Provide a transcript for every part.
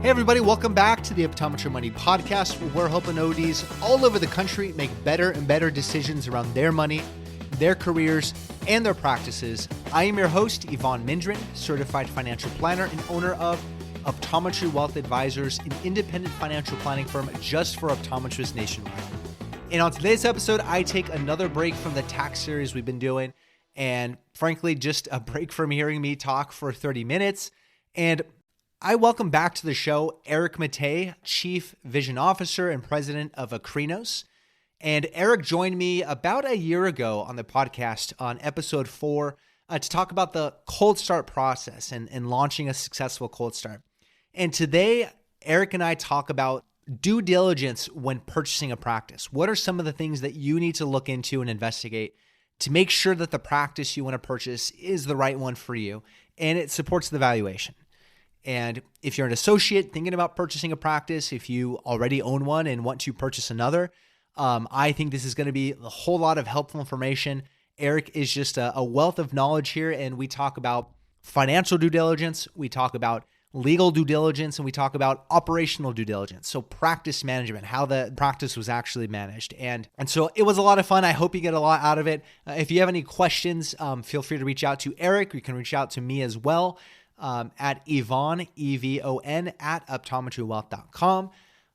Hey everybody, welcome back to the Optometry Money Podcast, where we're helping ODs all over the country make better and better decisions around their money, their careers, and their practices. I am your host, Evon Mendrin, certified financial planner and owner of Optometry Wealth Advisors, an independent financial planning firm just for optometrists nationwide. And on today's episode, I take another break from the tax series we've been doing, and frankly, just a break from hearing me talk for 30 minutes. And I welcome back to the show Erich Mattei, Chief Vision Officer and President of Akrinos. And Erich joined me about a year ago on the podcast on episode 4 to talk about the cold start process and launching a successful cold start. And today, Erich and I talk about due diligence when purchasing a practice. What are some of the things that you need to look into and investigate to make sure that the practice you want to purchase is the right one for you and it supports the valuation? And if you're an associate thinking about purchasing a practice, if you already own one and want to purchase another, I think this is going to be a whole lot of helpful information. Erich is just a wealth of knowledge here, and we talk about financial due diligence, we talk about legal due diligence, and we talk about operational due diligence. So practice management, how the practice was actually managed. And so it was a lot of fun. I hope you get a lot out of it. If you have any questions, feel free to reach out to Erich. You can reach out to me as well. At Evon, E-V-O-N, at optometrywealth.com.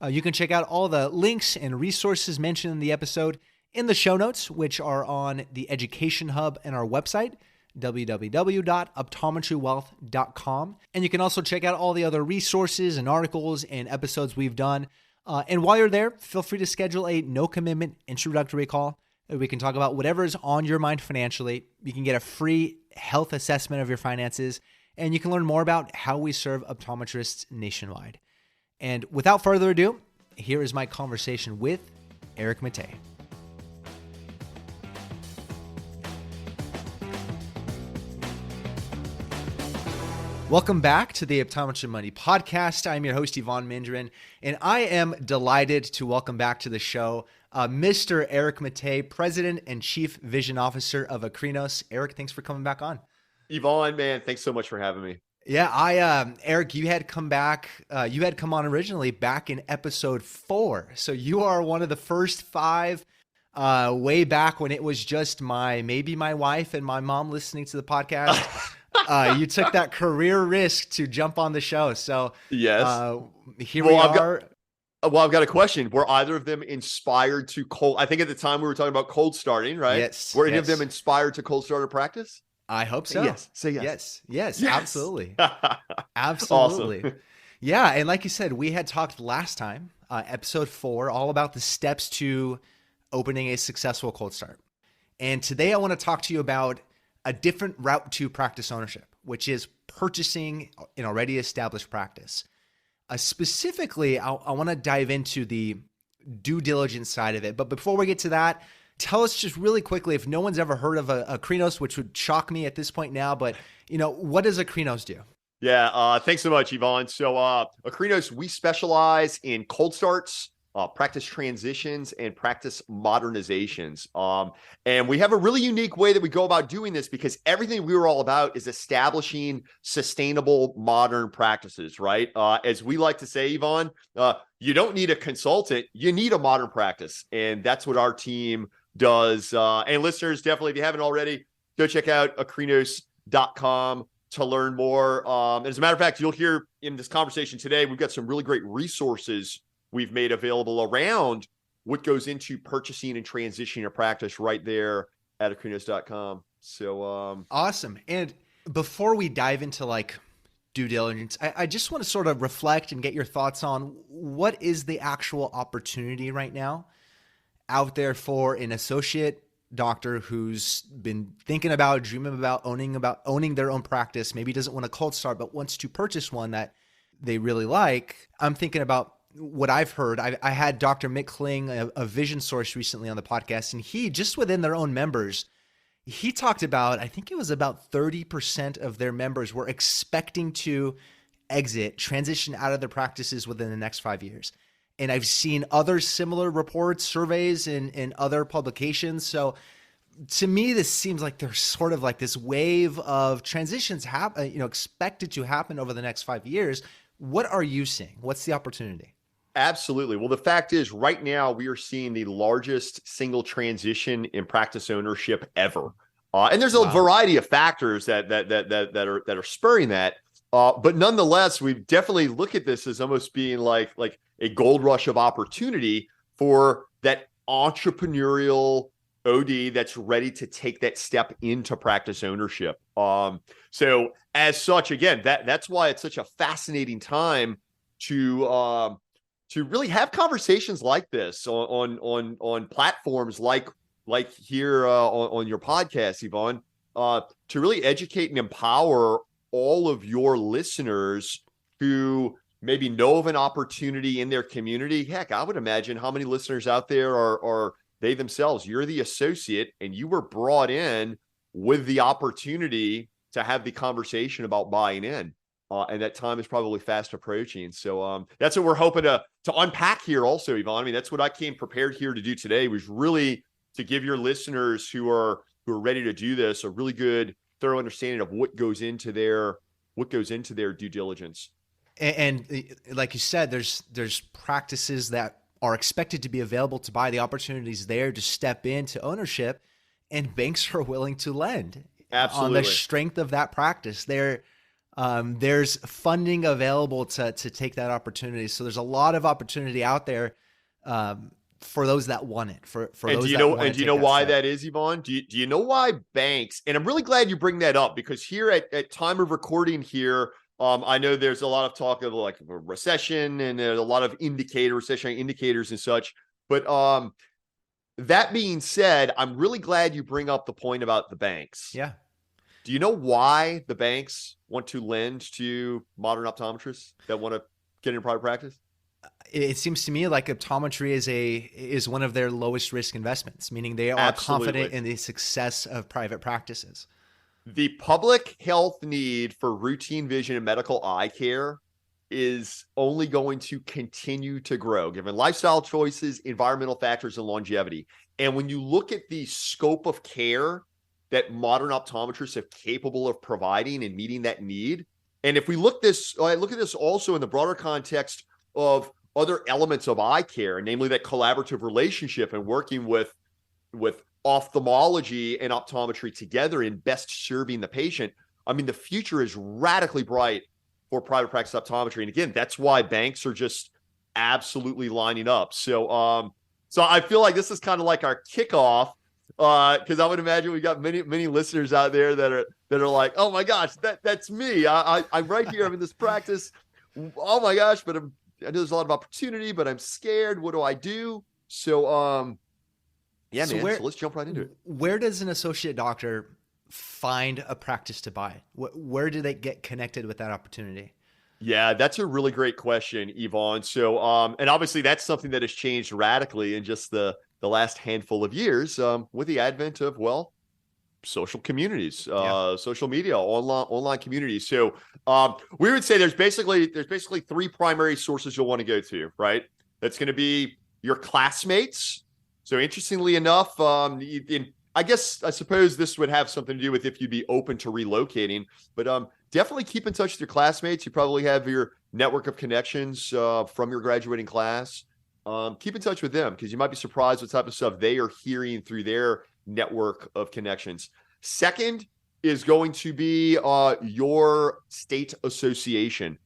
You can check out all the links and resources mentioned in the episode in the show notes, which are on the Education Hub and our website, www.optometrywealth.com. And you can also check out all the other resources and articles and episodes we've done. And while you're there, feel free to schedule a no-commitment introductory call. We can talk about whatever is on your mind financially. You can get a free health assessment of your finances, and you can learn more about how we serve optometrists nationwide. And without further ado, here is my conversation with Erich Mattei. Welcome back to the Optometry Money Podcast. I'm your host, Evon Mendrin, and I am delighted to welcome back to the show Mr. Erich Mattei, President and Chief Vision Officer of Akrinos. Erich, thanks for coming back on. Evon, man, thanks so much for having me. Yeah, Erich, you had come on originally back in episode 4. So you are one of the first 5 way back when it was just maybe my wife and my mom listening to the podcast. You took that career risk to jump on the show. So yes, here we are. I've got a question. Were either of them inspired to cold? I think at the time we were talking about cold starting, right? Yes. Were any of them inspired to cold start a practice? I hope so. Yes. Say yes. Yes. Absolutely. Absolutely. Awesome. Yeah. And like you said, we had talked last time, episode 4, all about the steps to opening a successful cold start. And today I want to talk to you about a different route to practice ownership, which is purchasing an already established practice. Specifically, I want to dive into the due diligence side of it. But before we get to that, tell us just really quickly, if no one's ever heard of Akrinos, which would shock me at this point now, but what does Akrinos do? Yeah, thanks so much, Evon. So Akrinos, we specialize in cold starts, practice transitions, and practice modernizations. And we have a really unique way that we go about doing this because everything we were all about is establishing sustainable modern practices, right? As we like to say, Evon, you don't need a consultant, you need a modern practice. And that's what our team does. And listeners, definitely, if you haven't already, go check out akrinos.com to learn more. And as a matter of fact, you'll hear in this conversation today, we've got some really great resources we've made available around what goes into purchasing and transitioning a practice right there at akrinos.com. So awesome. And before we dive into due diligence, I just want to sort of reflect and get your thoughts on what is the actual opportunity right now out there for an associate doctor who's been thinking about, dreaming about owning their own practice, maybe doesn't want a cold start, but wants to purchase one that they really like. I'm thinking about what I've heard. I had Dr. Mick Kling, a Vision Source, recently on the podcast, and he, just within their own members, he talked about, I think it was about 30% of their members were expecting to transition out of their practices within the next 5 years. And I've seen other similar reports, surveys, and other publications. So to me, this seems like there's sort of like this wave of transitions expected to happen over the next 5 years, What are you seeing? What's the opportunity? Absolutely. Well, the fact is, right now we are seeing the largest single transition in practice ownership ever, and there's a variety of factors that are spurring that. But nonetheless, we definitely look at this as almost being like a gold rush of opportunity for that entrepreneurial OD that's ready to take that step into practice ownership. So as such, again, that's why it's such a fascinating time to really have conversations like this on platforms like here on your podcast, Evon, to really educate and empower all of your listeners who maybe know of an opportunity in their community. Heck, I would imagine how many listeners out there are they themselves. You're the associate and you were brought in with the opportunity to have the conversation about buying in. And that time is probably fast approaching. So that's what we're hoping to unpack here also, Evon. I mean, that's what I came prepared here to do today, was really to give your listeners who are ready to do this a really good, thorough understanding of what goes into their due diligence. And like you said, there's practices that are expected to be available to buy, the opportunities there to step into ownership, and banks are willing to lend. Absolutely. On the strength of that practice. There's funding available to take that opportunity. So there's a lot of opportunity out there for those that want it. For those that want to take that step. Do you know why that is, Evon? Do you know why banks? And I'm really glad you bring that up, because here at time of recording here, I know there's a lot of talk of like a recession, and there's a lot of recession indicators and such. But that being said, I'm really glad you bring up the point about the banks. Yeah. Do you know why the banks want to lend to modern optometrists that want to get into private practice? It seems to me like optometry is one of their lowest risk investments, meaning they are confident in the success of private practices. The public health need for routine vision and medical eye care is only going to continue to grow, given lifestyle choices, environmental factors, and longevity. And when you look at the scope of care that modern optometrists are capable of providing and meeting that need. And if we look at this also in the broader context of other elements of eye care, namely that collaborative relationship and working with ophthalmology and optometry together in best serving the patient, I mean, the future is radically bright for private practice optometry. And again, that's why banks are just absolutely lining up. So I feel like this is kind of like our kickoff, because I would imagine we got many listeners out there that are like, oh my gosh, that's me. I'm right here. I'm in this practice. Oh my gosh, but I know there's a lot of opportunity, but I'm scared. What do I do? So yeah, so man. So let's jump right into it. Where does an associate doctor find a practice to buy? Where do they get connected with that opportunity? Yeah, that's a really great question, Evon. So and obviously that's something that has changed radically in just the last handful of years with the advent of, well, social communities, social media, online communities. So we would say there's basically three primary sources you'll want to go to, right? That's going to be your classmates. So interestingly enough, I suppose this would have something to do with if you'd be open to relocating, but definitely keep in touch with your classmates. You probably have your network of connections from your graduating class. Keep in touch with them, because you might be surprised what type of stuff they are hearing through their network of connections. Second is going to be your state association.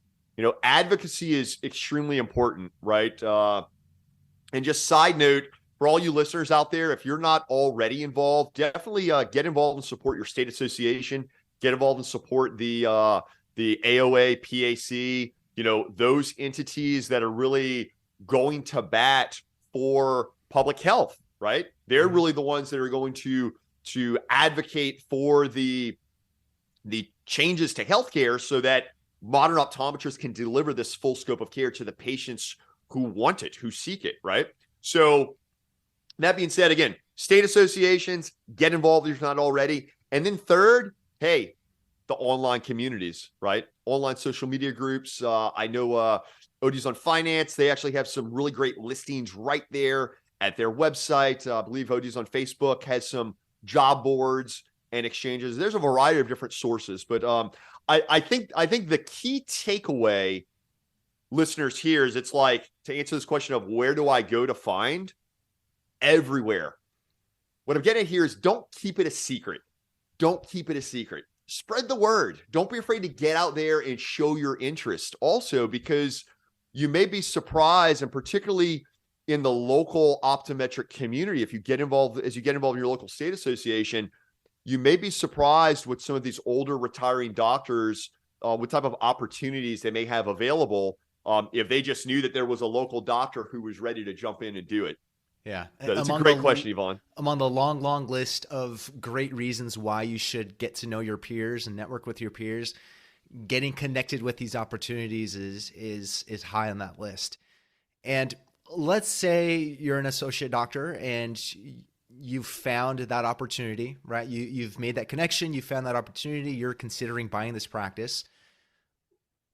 Advocacy is extremely important, right? And just side note, for all you listeners out there, if you're not already involved, definitely get involved and support your state association. Get involved and support the AOA, PAC, those entities that are really going to bat for public health, right? They're really the ones that are going to advocate for the changes to healthcare so that modern optometrists can deliver this full scope of care to the patients who want it, who seek it, right? So that being said, again, state associations, get involved if you're not already. And then third, hey, the online communities, right? Online social media groups. I know ODs on Finance, they actually have some really great listings right there at their website. I believe ODs on Facebook has some job boards and exchanges. There's a variety of different sources, but I think the key takeaway listeners here is it's like, to answer this question of where do I go to find? Everywhere. What I'm getting at here is don't keep it a secret. Don't keep it a secret. Spread the word. Don't be afraid to get out there and show your interest. Also, because you may be surprised, and particularly in the local optometric community, if you get involved, as you get involved in your local state association, you may be surprised with some of these older retiring doctors, what type of opportunities they may have available if they just knew that there was a local doctor who was ready to jump in and do it. Yeah. So that's a great question, Evon. Among the long list of great reasons why you should get to know your peers and network with your peers, getting connected with these opportunities is high on that list. And let's say you're an associate doctor and you've found that opportunity, right? You've made that connection, you found that opportunity, you're considering buying this practice.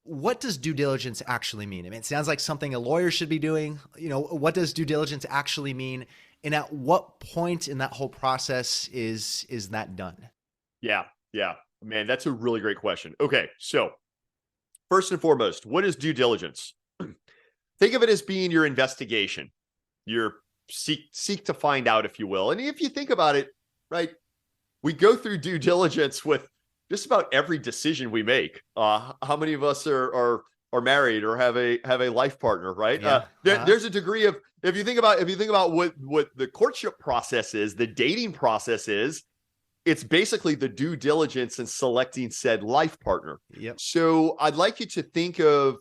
What does due diligence actually mean? I mean, it sounds like something a lawyer should be doing. What does due diligence actually mean? And at what point in that whole process is that done? Yeah, man, that's a really great question. Okay, so first and foremost, what is due diligence? Think of it as being your investigation, your seek to find out, if you will. And if you think about it, right, we go through due diligence with just about every decision we make. How many of us are married or have a life partner, right? Yeah. There's a degree of, if you think about what the courtship process is, the dating process is, it's basically the due diligence in selecting said life partner. Yep. So I'd like you to think of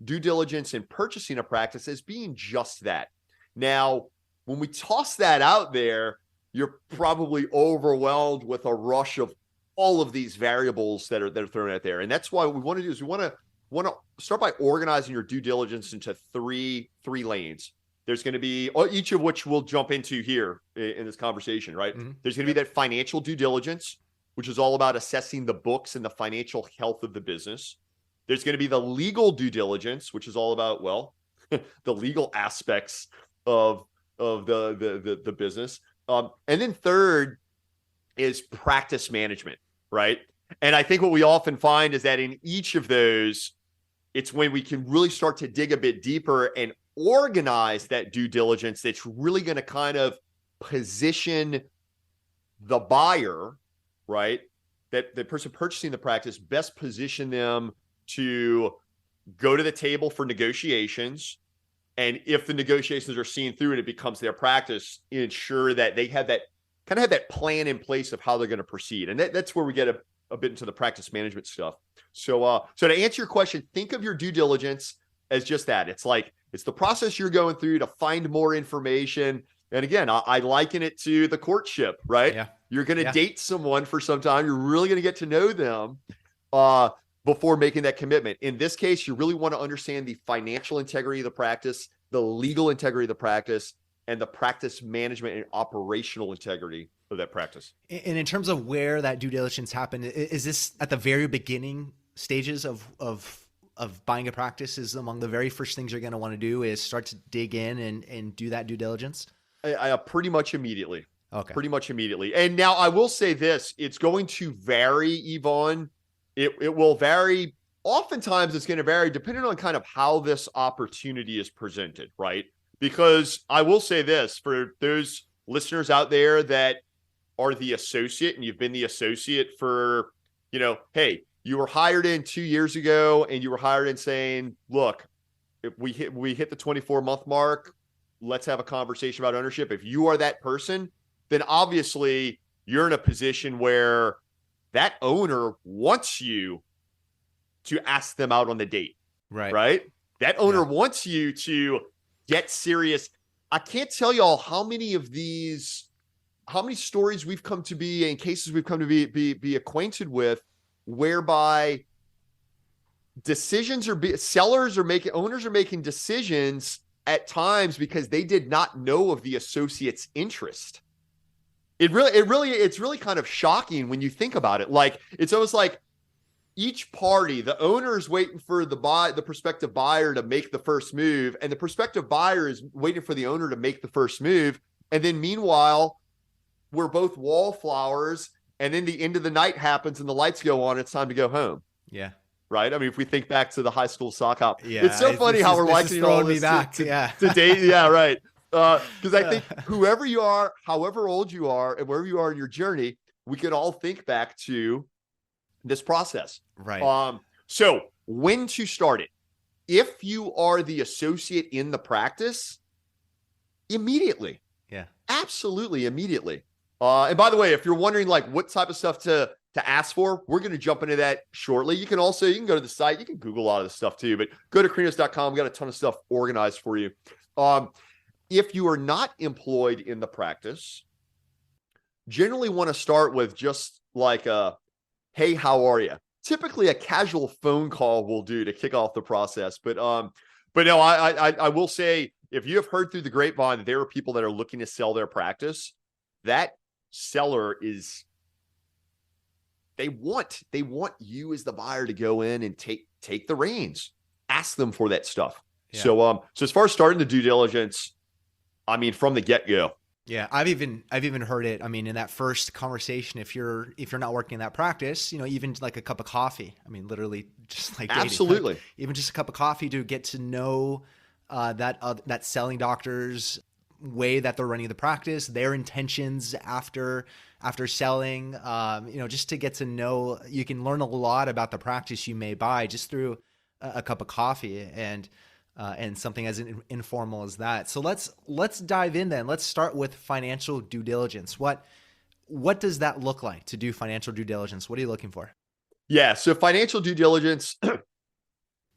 due diligence in purchasing a practice as being just that. Now, when we toss that out there, you're probably overwhelmed with a rush of all of these variables that are thrown out there. And that's why what we want to do is we want to start by organizing your due diligence into three lanes. There's going to be, each of which we'll jump into here in this conversation, right? Mm-hmm. There's going to be that financial due diligence, which is all about assessing the books and the financial health of the business. There's going to be the legal due diligence, which is all about, well, the legal aspects of the business. And then third is practice management, right? And I think what we often find is that in each of those, it's when we can really start to dig a bit deeper and organize that due diligence that's really going to kind of position the buyer, right? That the person purchasing the practice, best position them to go to the table for negotiations. And if the negotiations are seen through and it becomes their practice, ensure that they have that plan in place of how they're going to proceed. And that's where we get a bit into the practice management stuff. So to answer your question, think of your due diligence as just that. It's the process you're going through to find more information. And again, I liken it to the courtship, right? Yeah. You're going to date someone for some time. You're really going to get to know them before making that commitment. In this case, you really want to understand the financial integrity of the practice, the legal integrity of the practice, and the practice management and operational integrity of that practice. And in terms of where that due diligence happened, is this at the very beginning stages of buying a practice? Is among the very first things you're going to want to do is start to dig in and do that due diligence? I pretty much immediately. Okay. Pretty much immediately. And now I will say this, it's going to vary, Evon. It will vary. Oftentimes it's going to vary depending on kind of how this opportunity is presented, right? Because I will say this, for those listeners out there that are the associate and you've been the associate for, hey, you were hired in 2 years ago and you were hired in saying, look, if we hit the 24-month mark, let's have a conversation about ownership. If you are that person, then obviously you're in a position where that owner wants you to ask them out on the date, right? That owner wants you to get serious. I can't tell y'all how many stories we've come to be and cases we've come to be acquainted with, whereby owners are making decisions at times because they did not know of the associate's interest. It's really kind of shocking when you think about it. Like, it's almost like each party, the owner is waiting for the prospective buyer to make the first move, and the prospective buyer is waiting for the owner to make the first move. And then meanwhile, we're both wallflowers, and then the end of the night happens and the lights go on. It's time to go home. Yeah. right? I mean, if we think back to the high school sock hop, Yeah, it's so funny how we're likening all this to date. Yeah, right. Because I think whoever you are, however old you are, and wherever you are in your journey, we can all think back to this process. Right. So when to start it? If you are the associate in the practice, immediately. Yeah. Absolutely immediately. And by the way, if you're wondering like what type of stuff to ask for, we're going to jump into that shortly. You can go to the site, you can Google a lot of this stuff too, but go to Akrinos.com. We got a ton of stuff organized for you. If you are not employed in the practice, generally want to start with just like hey, how are you? Typically a casual phone call will do to kick off the process. But no, I will say, if you have heard through the grapevine that there are people that are looking to sell their practice, that seller they want you as the buyer to go in and take the reins, ask them for that stuff. Yeah. So as far as starting the due diligence, I mean, from the get-go. Yeah, I've even heard it. I mean, in that first conversation, if you're not working in that practice, even like a cup of coffee. I mean, literally just like dating, absolutely, like even just a cup of coffee to get to know that selling doctor's way that they're running the practice, their intentions after selling. Just to get to know, you can learn a lot about the practice you may buy just through a cup of coffee and something as informal as that. So let's dive in then. Let's start with financial due diligence. What does that look like to do financial due diligence? What are you looking for? Yeah, so financial due diligence,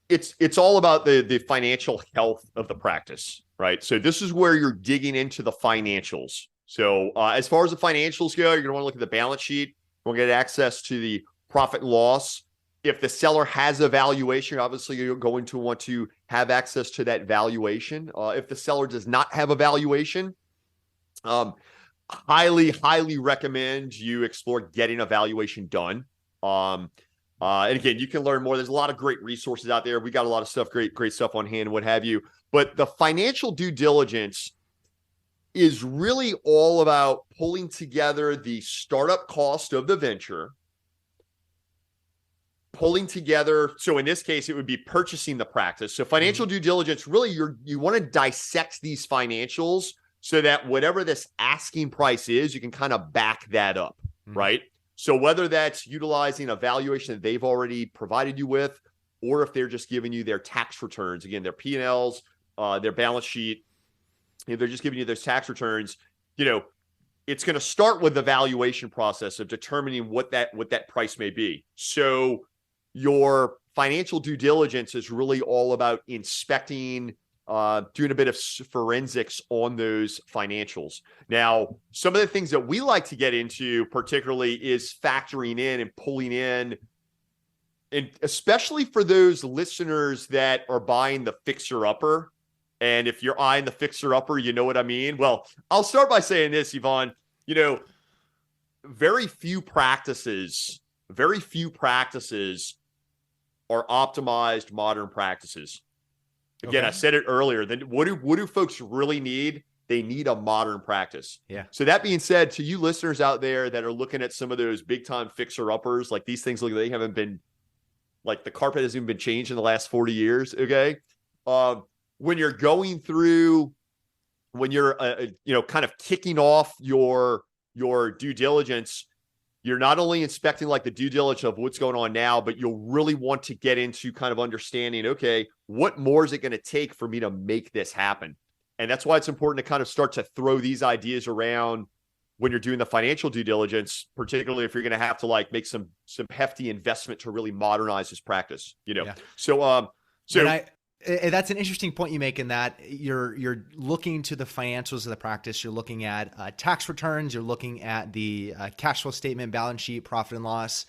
it's all about the financial health of the practice, right? So this is where you're digging into the financials. So as far as the financials go, you're going to want to look at the balance sheet. We'll get access to the profit and loss. If the seller has a valuation, obviously you're going to want to have access to that valuation. If the seller does not have a valuation, highly recommend you explore getting a valuation done. And again, you can learn more. There's a lot of great resources out there. We got a lot of stuff, great stuff on hand, what have you. But the financial due diligence is really all about pulling together the startup cost of the venture, pulling together. So in this case, it would be purchasing the practice. So financial due diligence, really you want to dissect these financials so that whatever this asking price is, you can kind of back that up, right? So whether that's utilizing a valuation that they've already provided you with, or if they're just giving you their tax returns, again, their P&Ls, their balance sheet, if they're just giving you those tax returns, it's going to start with the valuation process of determining what that price may be. So your financial due diligence is really all about inspecting, doing a bit of forensics on those financials. Now, some of the things that we like to get into particularly is factoring in and pulling in, and especially for those listeners that are buying the fixer-upper. And if you're eyeing the fixer-upper, you know what I mean? Well, I'll start by saying this, Evon. Very few practices are optimized modern practices. Again, okay. I said it earlier. Then what do folks really need? They need a modern practice. Yeah. So that being said, to you listeners out there that are looking at some of those big time fixer-uppers, like these things, like they haven't been, like the carpet hasn't even been changed in the last 40 years. Okay. When you're going through, when you're, kind of kicking off your due diligence, you're not only inspecting like the due diligence of what's going on now, but you'll really want to get into kind of understanding, okay, what more is it going to take for me to make this happen? And that's why it's important to kind of start to throw these ideas around when you're doing the financial due diligence, particularly if you're going to have to like make some hefty investment to really modernize this practice, Yeah. So that's an interesting point you make in that you're looking to the financials of the practice. You're looking at tax returns. You're looking at the cash flow statement, balance sheet, profit and loss,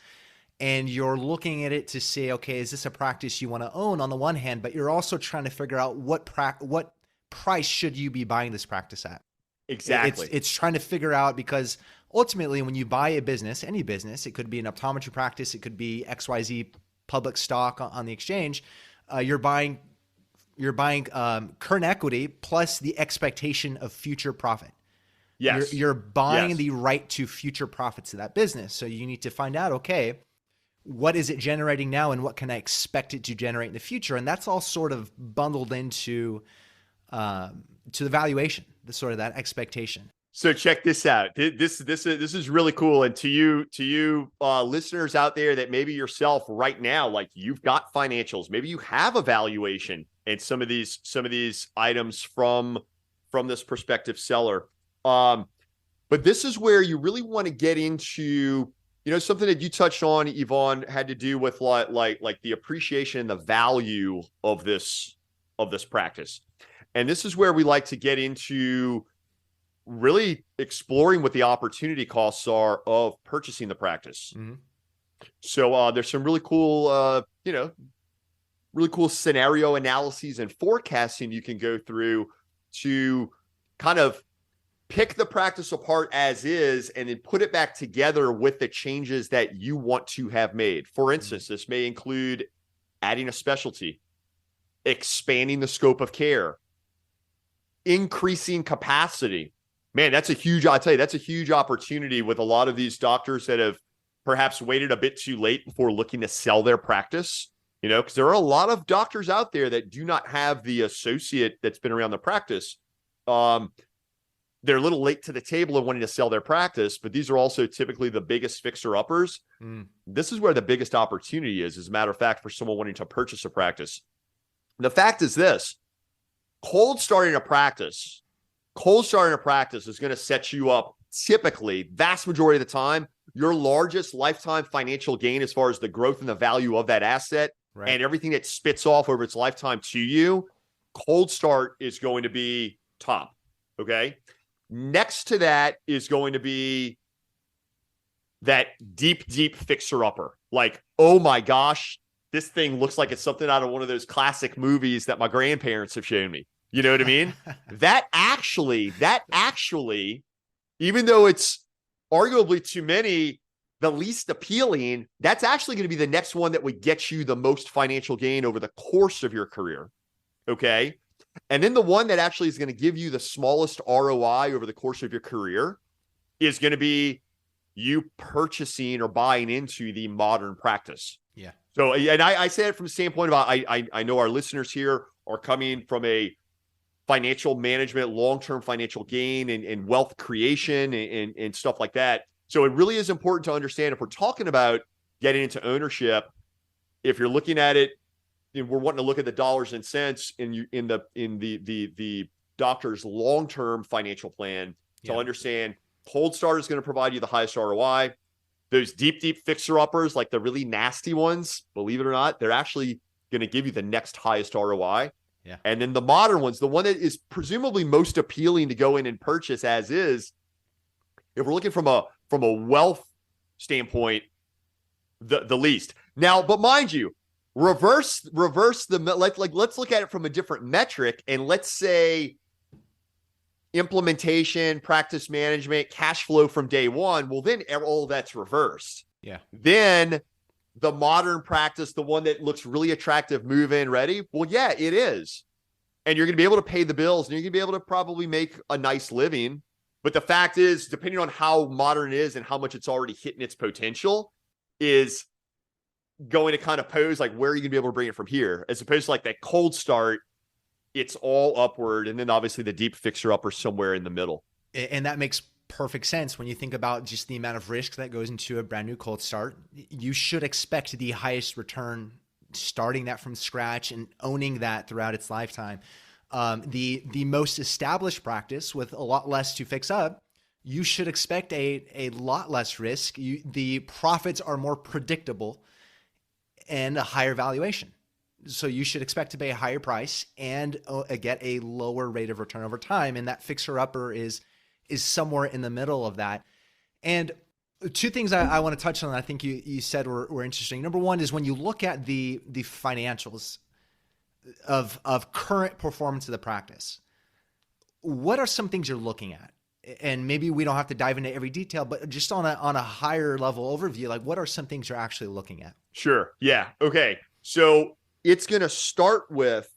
and you're looking at it to say, okay, is this a practice you want to own on the one hand, but you're also trying to figure out what price should you be buying this practice at? Exactly. It's trying to figure out, because ultimately when you buy a business, any business, it could be an optometry practice, it could be XYZ public stock on the exchange, you're buying current equity plus the expectation of future profit. Yes. You're buying the right to future profits of that business. So you need to find out, okay, what is it generating now and what can I expect it to generate in the future? And that's all sort of bundled into to the valuation, the sort of that expectation. So check this out. This is really cool. And to you listeners out there that maybe yourself right now, like you've got financials, maybe you have a valuation and some of these items from this prospective seller. But this is where you really want to get into, something that you touched on, Evon, had to do with like the appreciation and the value of this practice. And this is where we like to get into really exploring what the opportunity costs are of purchasing the practice. Mm-hmm. So there's some really cool, really cool scenario analyses and forecasting you can go through to kind of pick the practice apart as is and then put it back together with the changes that you want to have made. For instance, this may include adding a specialty, expanding the scope of care, increasing capacity. Man, that's a huge opportunity with a lot of these doctors that have perhaps waited a bit too late before looking to sell their practice, because there are a lot of doctors out there that do not have the associate that's been around the practice. They're a little late to the table and wanting to sell their practice, but these are also typically the biggest fixer-uppers. This is where the biggest opportunity is, as a matter of fact, for someone wanting to purchase a practice. The fact is this: cold starting a practice is going to set you up, typically, vast majority of the time, your largest lifetime financial gain as far as the growth and the value of that asset, right, and everything that spits off over its lifetime to you. Cold start is going to be top. Okay. Next to that is going to be that deep fixer upper. Like, oh my gosh, this thing looks like it's something out of one of those classic movies that my grandparents have shown me. You know what I mean? That actually, even though it's arguably to many the least appealing, that's actually going to be the next one that would get you the most financial gain over the course of your career. Okay. And then the one that actually is going to give you the smallest ROI over the course of your career is going to be you purchasing or buying into the modern practice. Yeah. So, and I say it from the standpoint of, I know our listeners here are coming from a financial management, long-term financial gain and wealth creation and stuff like that. So it really is important to understand, if we're talking about getting into ownership, if you're looking at it, and we're wanting to look at the dollars and cents in the doctor's long-term financial plan to understand cold start is going to provide you the highest ROI. Those deep fixer-uppers, like the really nasty ones, believe it or not, they're actually going to give you the next highest ROI. Yeah. And then the modern ones, the one that is presumably most appealing to go in and purchase as is, if we're looking from a wealth standpoint, the least. Now, but mind you, reverse the let's look at it from a different metric, and let's say implementation, practice management, cash flow from day one. Well, then all that's reversed. Yeah. Then the modern practice, the one that looks really attractive, move in, ready. Well, yeah, it is. And you're going to be able to pay the bills and you're going to be able to probably make a nice living. But the fact is, depending on how modern it is and how much it's already hitting its potential, is going to kind of pose like, where are you going to be able to bring it from here? As opposed to like that cold start, it's all upward. And then obviously the deep fixer upper somewhere in the middle. And that makes perfect sense when you think about just the amount of risk that goes into a brand new cold start. You should expect the highest return starting that from scratch and owning that throughout its lifetime. The most established practice with a lot less to fix up, you should expect a lot less risk. The profits are more predictable and a higher valuation. So you should expect to pay a higher price and get a lower rate of return over time. And that fixer upper is somewhere in the middle of that. And two things I want to touch on that I think you said were interesting. Number one is when you look at the financials of current performance of the practice, what are some things you're looking at? And maybe we don't have to dive into every detail, but just on a higher level overview, like what are some things you're actually looking at? Sure. Yeah. Okay. So it's going to start with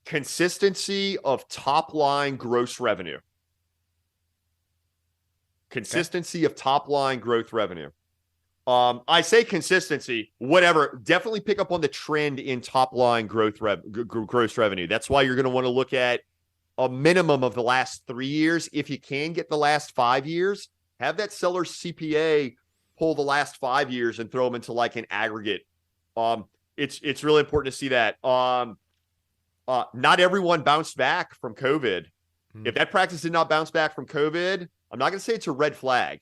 consistency of top line gross revenue. Consistency of top line growth revenue. I say consistency, whatever. Definitely pick up on the trend in top line gross revenue. That's why you're going to want to look at a minimum of the last 3 years. If you can get the last 5 years, have that seller CPA pull the last 5 years and throw them into like an aggregate. It's really important to see that. Not everyone bounced back from COVID. If that practice did not bounce back from COVID, I'm not going to say it's a red flag.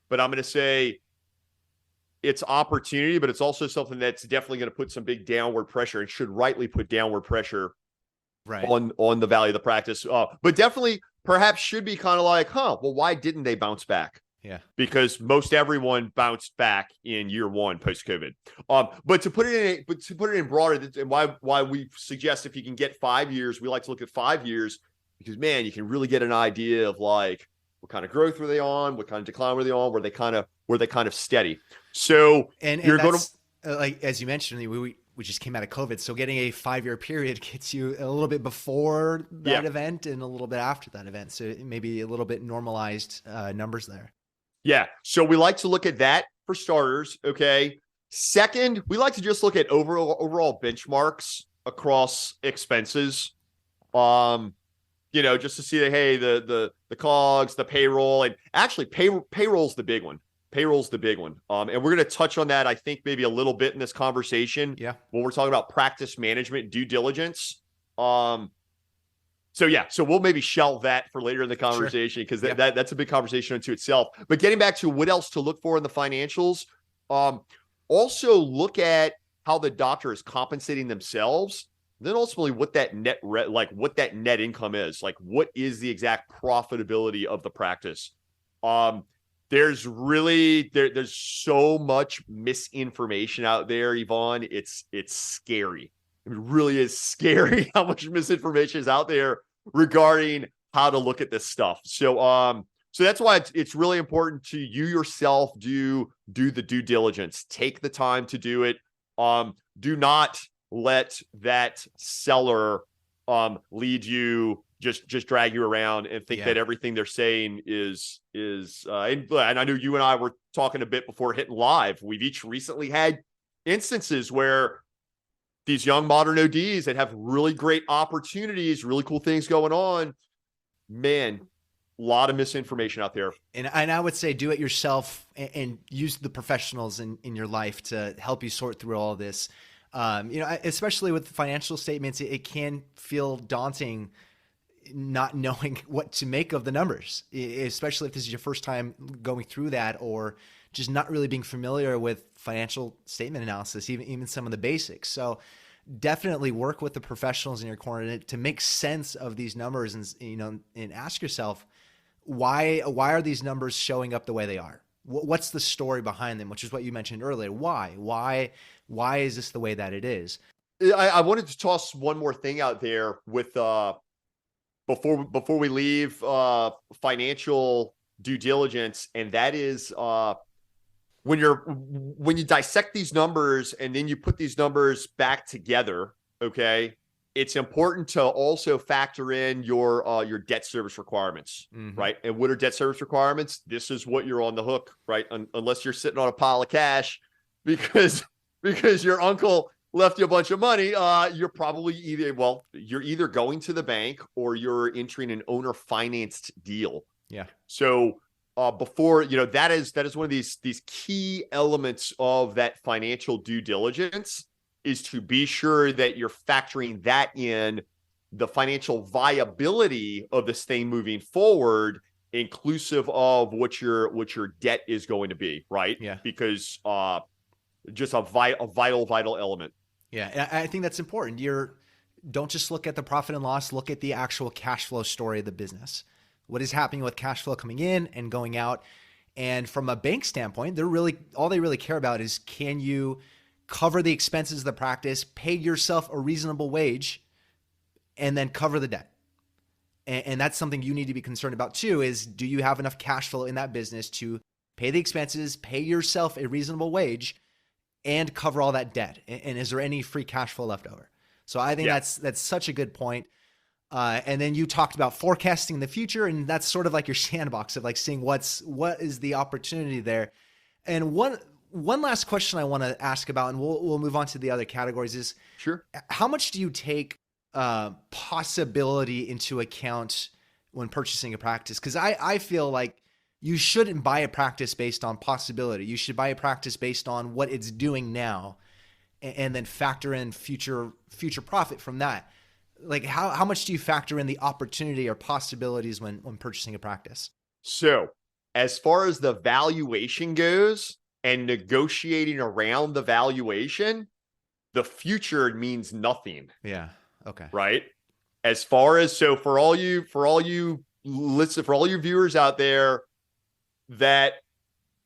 But I'm going to say it's opportunity, but it's also something that's definitely going to put some big downward pressure and should rightly put downward pressure on the value of the practice. But definitely perhaps should be kind of like, well, why didn't they bounce back? Yeah. Because most everyone bounced back in year one post-COVID. But to put it in broader, and why we suggest if you can get 5 years, we like to look at 5 years because, man, you can really get an idea of like, what kind of growth were they on? What kind of decline were they on? Were they kind of steady? So you're going to, like as you mentioned, we just came out of COVID, so getting a 5-year period gets you a little bit before that event and a little bit after that event. So maybe a little bit normalized numbers there. Yeah. So we like to look at that for starters. Okay. Second, we like to just look at overall benchmarks across expenses. Just to see that, hey, the COGS, the payroll, and actually payroll's the big one. And we're going to touch on that, I think, maybe a little bit in this conversation. Yeah. When we're talking about practice management, due diligence. So we'll maybe shelve that for later in the conversation because that's a big conversation unto itself. But getting back to what else to look for in the financials, also look at how the doctor is compensating themselves. Then ultimately what that net income is, like what is the exact profitability of the practice? There's so much misinformation out there, Evon. It's scary. It really is scary how much misinformation is out there regarding how to look at this stuff. So that's why it's really important to you yourself do the due diligence. Take the time to do it. Do not let that seller lead you, just drag you around and think that everything they're saying is and I know you and I were talking a bit before hitting live. We've each recently had instances where these young modern ODs that have really great opportunities, really cool things going on, man, a lot of misinformation out there. And I would say do it yourself and use the professionals in your life to help you sort through all of this. Especially with financial statements, it can feel daunting not knowing what to make of the numbers, especially if this is your first time going through that or just not really being familiar with financial statement analysis, even some of the basics. So definitely work with the professionals in your corner to make sense of these numbers and ask yourself, why are these numbers showing up the way they are? What's the story behind them, which is what you mentioned earlier. Why is this the way that it is? I wanted to toss one more thing out there with before we leave financial due diligence, and that is when you dissect these numbers and then you put these numbers back together, okay, it's important to also factor in your debt service requirements, right? And what are debt service requirements? This is what you're on the hook, right? Unless you're sitting on a pile of cash because your uncle left you a bunch of money, you're probably either going to the bank or you're entering an owner financed deal. Yeah. So before, that is one of these key elements of that financial due diligence is to be sure that you're factoring that in the financial viability of this thing moving forward, inclusive of what your debt is going to be, right? Yeah. Because just a vital element. Yeah, and I think that's important. Don't just look at the profit and loss, look at the actual cash flow story of the business. What is happening with cash flow coming in and going out? And from a bank standpoint, all they really care about is, can you cover the expenses of the practice, pay yourself a reasonable wage, and then cover the debt? And that's something you need to be concerned about too, is do you have enough cash flow in that business to pay the expenses, pay yourself a reasonable wage, and cover all that debt? And is there any free cash flow left over? So I think that's such a good point. And then you talked about forecasting the future, and that's sort of like your sandbox of like seeing what is the opportunity there. And one last question I want to ask about, and we'll move on to the other categories, is Sure. how much do you take possibility into account when purchasing a practice? Because I feel like you shouldn't buy a practice based on possibility. You should buy a practice based on what it's doing now, and then factor in future profit from that. Like how much do you factor in the opportunity or possibilities when purchasing a practice? So as far as the valuation goes and negotiating around the valuation, the future means nothing. Yeah. Okay. Right. As far as, so for all you viewers out there that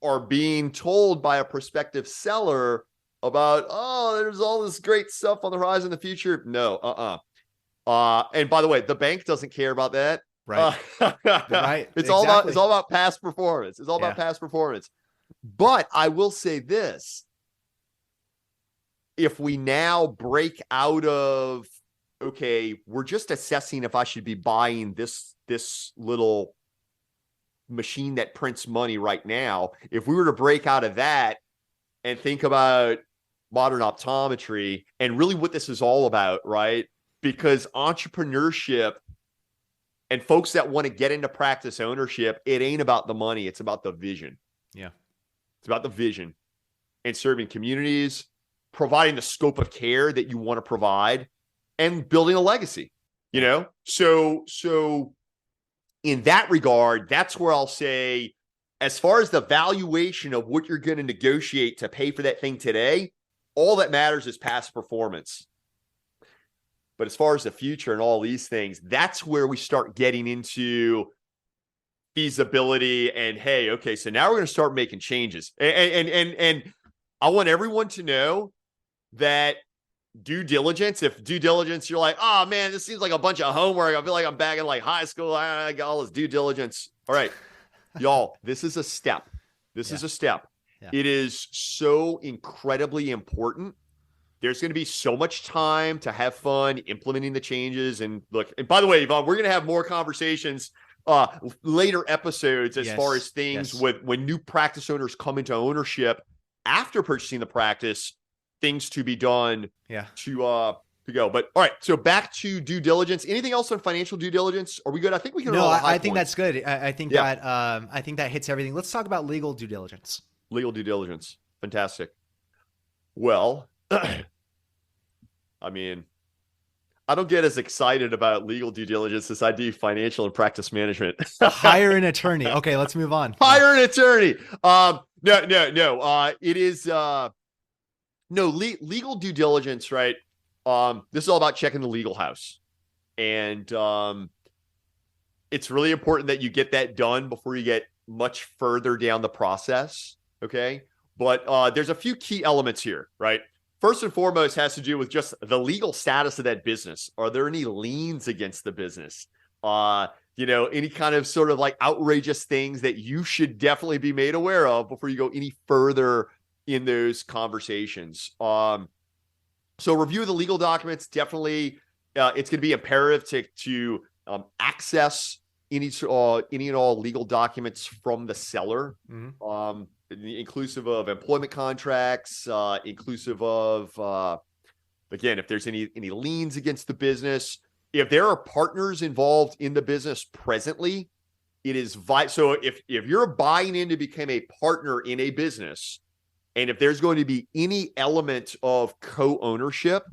are being told by a prospective seller about, oh, there's all this great stuff on the horizon in the future. No, and by the way, the bank doesn't care about that. Right. Right. It's all about past performance. It's all about past performance. But I will say this: if we now break out of, okay, we're just assessing if I should be buying this little machine that prints money right now. If we were to break out of that and think about modern optometry and really what this is all about, right? Because entrepreneurship and folks that want to get into practice ownership, it ain't about the money. It's about the vision. Yeah. It's about the vision and serving communities, providing the scope of care that you want to provide, and building a legacy, you know? So in that regard, that's where I'll say, as far as the valuation of what you're going to negotiate to pay for that thing today, all that matters is past performance. But as far as the future and all these things, that's where we start getting into feasibility and, hey, okay, so now we're going to start making changes. And I want everyone to know that due diligence, if due diligence, you're like, oh man, this seems like a bunch of homework. I feel like I'm back in like high school. I got all this due diligence. All right, y'all, this is a step. This is a step. Yeah. It is so incredibly important. There's going to be so much time to have fun implementing the changes. And look, and by the way, Evon, we're going to have more conversations later episodes as far as things with when new practice owners come into ownership after purchasing the practice, things to be done to go. But all right, so back to due diligence. Anything else on financial due diligence? Are we good? I think we can. No, I think that's good. I think that hits everything. Let's talk about legal due diligence. Legal due diligence. Fantastic. Well, I mean, I don't get as excited about legal due diligence as I do financial and practice management. Hire an attorney. Okay, let's move on. Hire an attorney. No. It is legal due diligence, right? This is all about checking the legal house. And it's really important that you get that done before you get much further down the process. Okay. But there's a few key elements here, right? First and foremost has to do with just the legal status of that business. Are there any liens against the business? Any kind of sort of like outrageous things that you should definitely be made aware of before you go any further in those conversations. So review of the legal documents, definitely, it's going to be imperative to access any and all legal documents from the seller. Mm-hmm. Inclusive of employment contracts, inclusive of, again, if there's any liens against the business, if there are partners involved in the business presently, it is vital. So if you're buying in to become a partner in a business, and if there's going to be any element of co-ownership,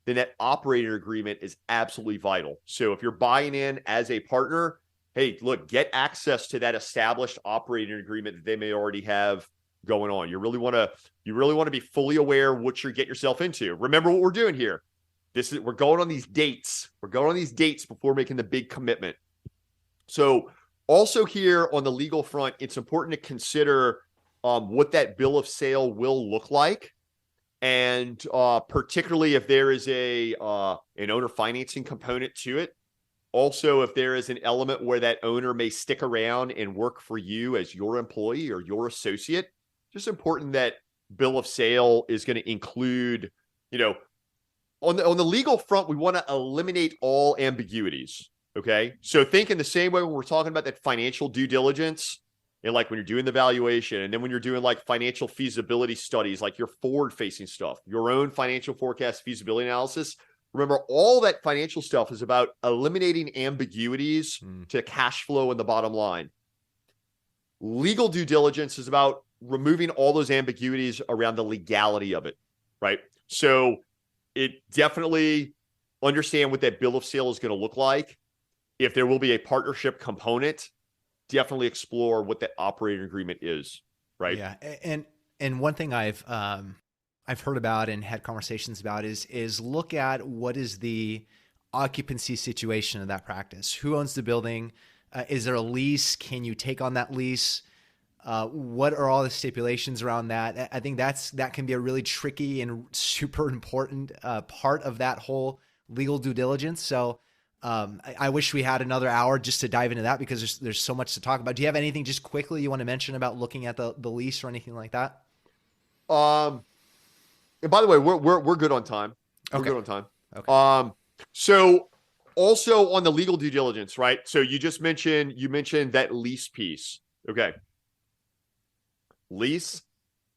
then that operating agreement is absolutely vital. So if you're buying in as a partner, hey, look, get access to that established operating agreement that they may already have going on. You really want to be fully aware of what you get yourself into. Remember what we're doing here. We're going on these dates. We're going on these dates before making the big commitment. So also here on the legal front, it's important to consider what that bill of sale will look like. And particularly if there is an owner financing component to it. Also, if there is an element where that owner may stick around and work for you as your employee or your associate, just important that bill of sale is going to include, On the legal front, we want to eliminate all ambiguities. Okay. So think in the same way when we're talking about that financial due diligence, and like when you're doing the valuation, and then when you're doing like financial feasibility studies, like your forward-facing stuff, your own financial forecast feasibility analysis. Remember, all that financial stuff is about eliminating ambiguities to cash flow and the bottom line. Legal due diligence is about removing all those ambiguities around the legality of it, right? So it definitely understand what that bill of sale is going to look like. If there will be a partnership component, definitely explore what that operating agreement is, right? Yeah, and one thing I've heard about and had conversations about is look at what is the occupancy situation of that practice. Who owns the building? Is there a lease? Can you take on that lease? What are all the stipulations around that? I think that can be a really tricky and super important part of that whole legal due diligence. So I wish we had another hour just to dive into that because there's so much to talk about. Do you have anything just quickly you want to mention about looking at the lease or anything like that? And by the way, we're good on time. We're Okay. good on time. Okay. So also on the legal due diligence, right? So you mentioned that lease piece. Okay. Lease,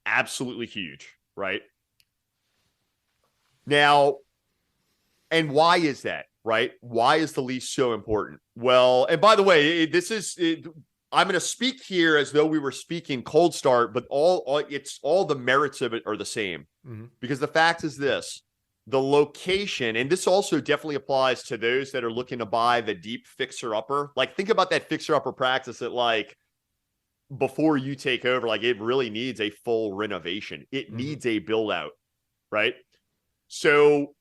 absolutely huge, right? Now, and why is that, right? Why is the lease so important? Well, and by the way, I'm going to speak here as though we were speaking cold start, but all the merits of it are the same. Because the fact is this, the location, and this also definitely applies to those that are looking to buy the deep fixer upper. Like think about that fixer upper practice that like before you take over, like it really needs a full renovation. It needs a build out, right? So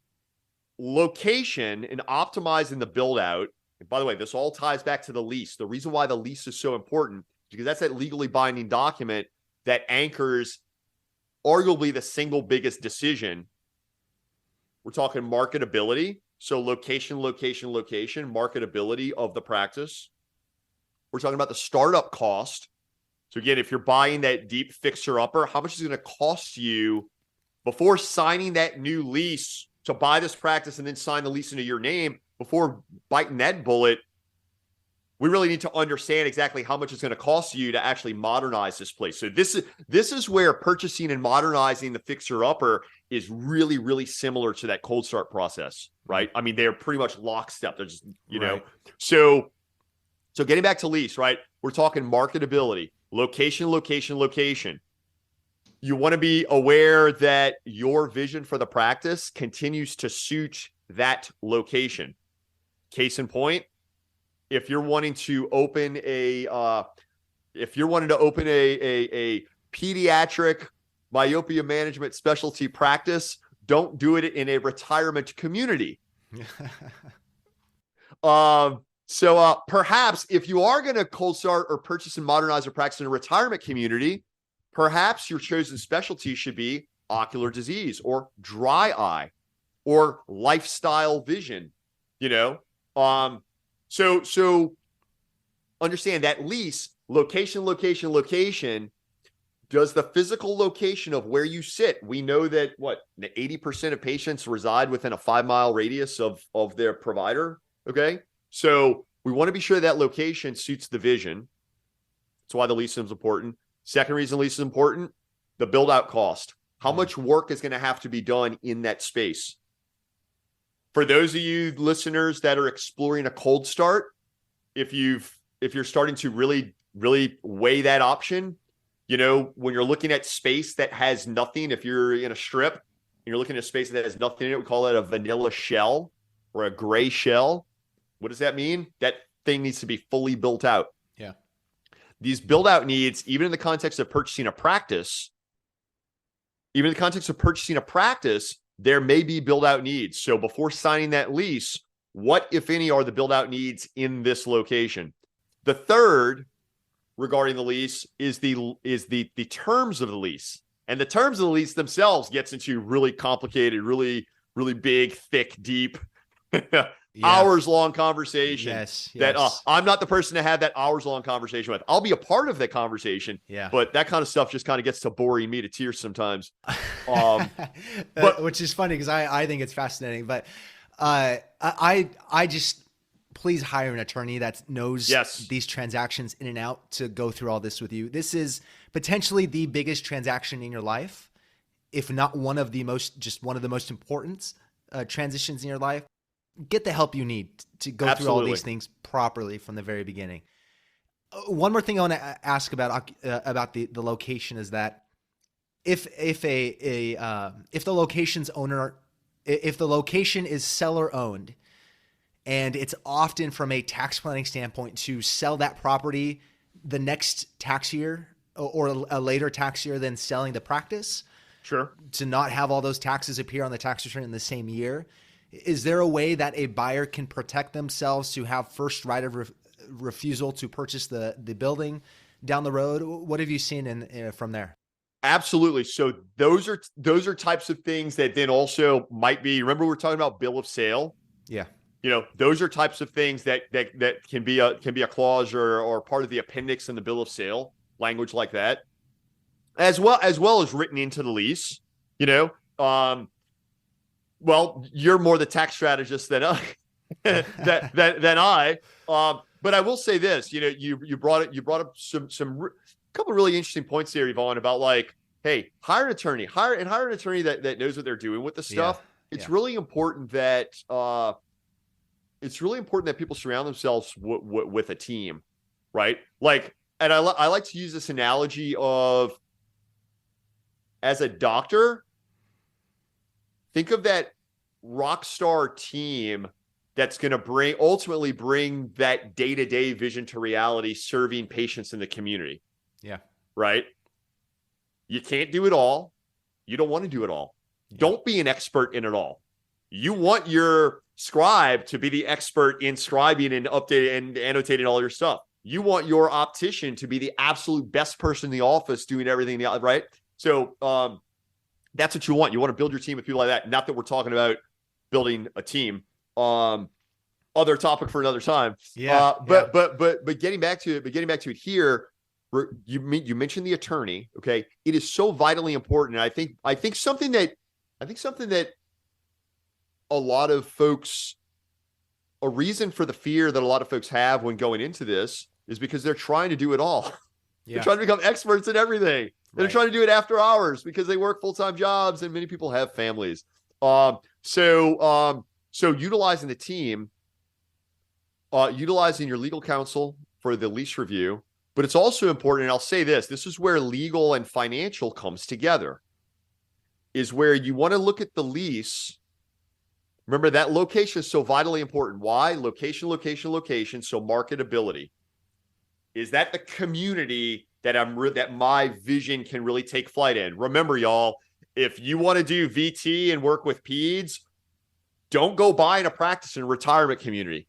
location and optimizing the build out. And by the way, this all ties back to the lease. The reason why the lease is so important is because that's that legally binding document that anchors arguably the single biggest decision. We're talking marketability. So location, marketability of the practice. We're talking about the startup cost. So again, if you're buying that deep fixer upper, how much is it going to cost you before signing that new lease to buy this practice and then sign the lease into your name? Before biting that bullet, we really need to understand exactly how much it's going to cost you to actually modernize this place. So this is where purchasing and modernizing the fixer upper is really, really similar to that cold start process, right? I mean, they're pretty much lockstep. They're just, you know, so getting back to lease, right? We're talking marketability, location. You want to be aware that your vision for the practice continues to suit that location. Case in point, if you're wanting to open a pediatric myopia management specialty practice, don't do it in a retirement community. So perhaps if you are going to cold start or purchase and modernize a practice in a retirement community, perhaps your chosen specialty should be ocular disease or dry eye or lifestyle vision, you know? So understand that lease, location. Does the physical location of where you sit? We know that 80% of patients reside within a 5-mile radius of their provider. Okay. So we want to be sure that location suits the vision. That's why the lease is important. Second reason lease is important, the build out cost. How much work is going to have to be done in that space? For those of you listeners that are exploring a cold start, if you're starting to really, really weigh that option, you know, when you're looking at space that has nothing, if you're in a strip and you're looking at a space that has nothing in it, we call that a vanilla shell or a gray shell. What does that mean? That thing needs to be fully built out. Yeah. These build out needs, even in the context of purchasing a practice, there may be build out needs. So before signing that lease, what, if any, are the build out needs in this location? The third regarding the lease is the terms of the lease. And the terms of the lease themselves gets into really complicated, really, really big, thick, deep hours long conversation Yes. that I'm not the person to have that hours long conversation with. I'll be a part of that conversation, but that kind of stuff just kind of gets to boring me to tears sometimes. But which is funny because I think it's fascinating, but I just, please hire an attorney that knows these transactions in and out to go through all this with you. This is potentially the biggest transaction in your life, if not one of the most important transitions in your life. Get the help you need to go through all these things properly from the very beginning. One more thing I want to ask about the location is that if the location's owner, if the location is seller owned, and it's often from a tax planning standpoint to sell that property the next tax year or a later tax year than selling the practice. Sure. To not have all those taxes appear on the tax return in the same year. Is there a way that a buyer can protect themselves to have first right of refusal to purchase the building down the road? What have you seen from there? Absolutely. So those are types of things that then also might be, remember we were talking about bill of sale? Yeah. Those are types of things that can be a clause or part of the appendix in the bill of sale, language like that, as well as written into the lease. Well, you're more the tax strategist than I. than I. But I will say this. You brought up some couple of really interesting points there, Evon, about like, hey, hire an attorney, hire an attorney that knows what they're doing with the stuff. It's really important that people surround themselves with a team, right? Like, and I like to use this analogy of, as a doctor, think of that rock star team that's going to ultimately bring that day-to-day vision to reality, serving patients in the community. Yeah. Right? You can't do it all. You don't want to do it all. Yeah. Don't be an expert in it all. You want your scribe to be the expert in scribing and updating and annotating all your stuff. You want your optician to be the absolute best person in the office doing everything, right? So that's what you want. You want to build your team with people like that. Not that we're talking about building a team. Other topic for another time. Yeah. But getting back to it here, you mentioned the attorney. Okay, it is so vitally important. And I think something that a lot of folks, a reason for the fear that a lot of folks have when going into this is because they're trying to do it all. Yeah. They're trying to become experts in everything. Right. They're trying to do it after hours because they work full-time jobs and many people have families. So utilizing the team, utilizing your legal counsel for the lease review, but it's also important, and I'll say this is where legal and financial comes together, is where you want to look at the lease. Remember, that location is so vitally important. Why? Location. So marketability. Is that the community that my vision can really take flight in? Remember, y'all, if you want to do VT and work with peds, don't go buying a practice in a retirement community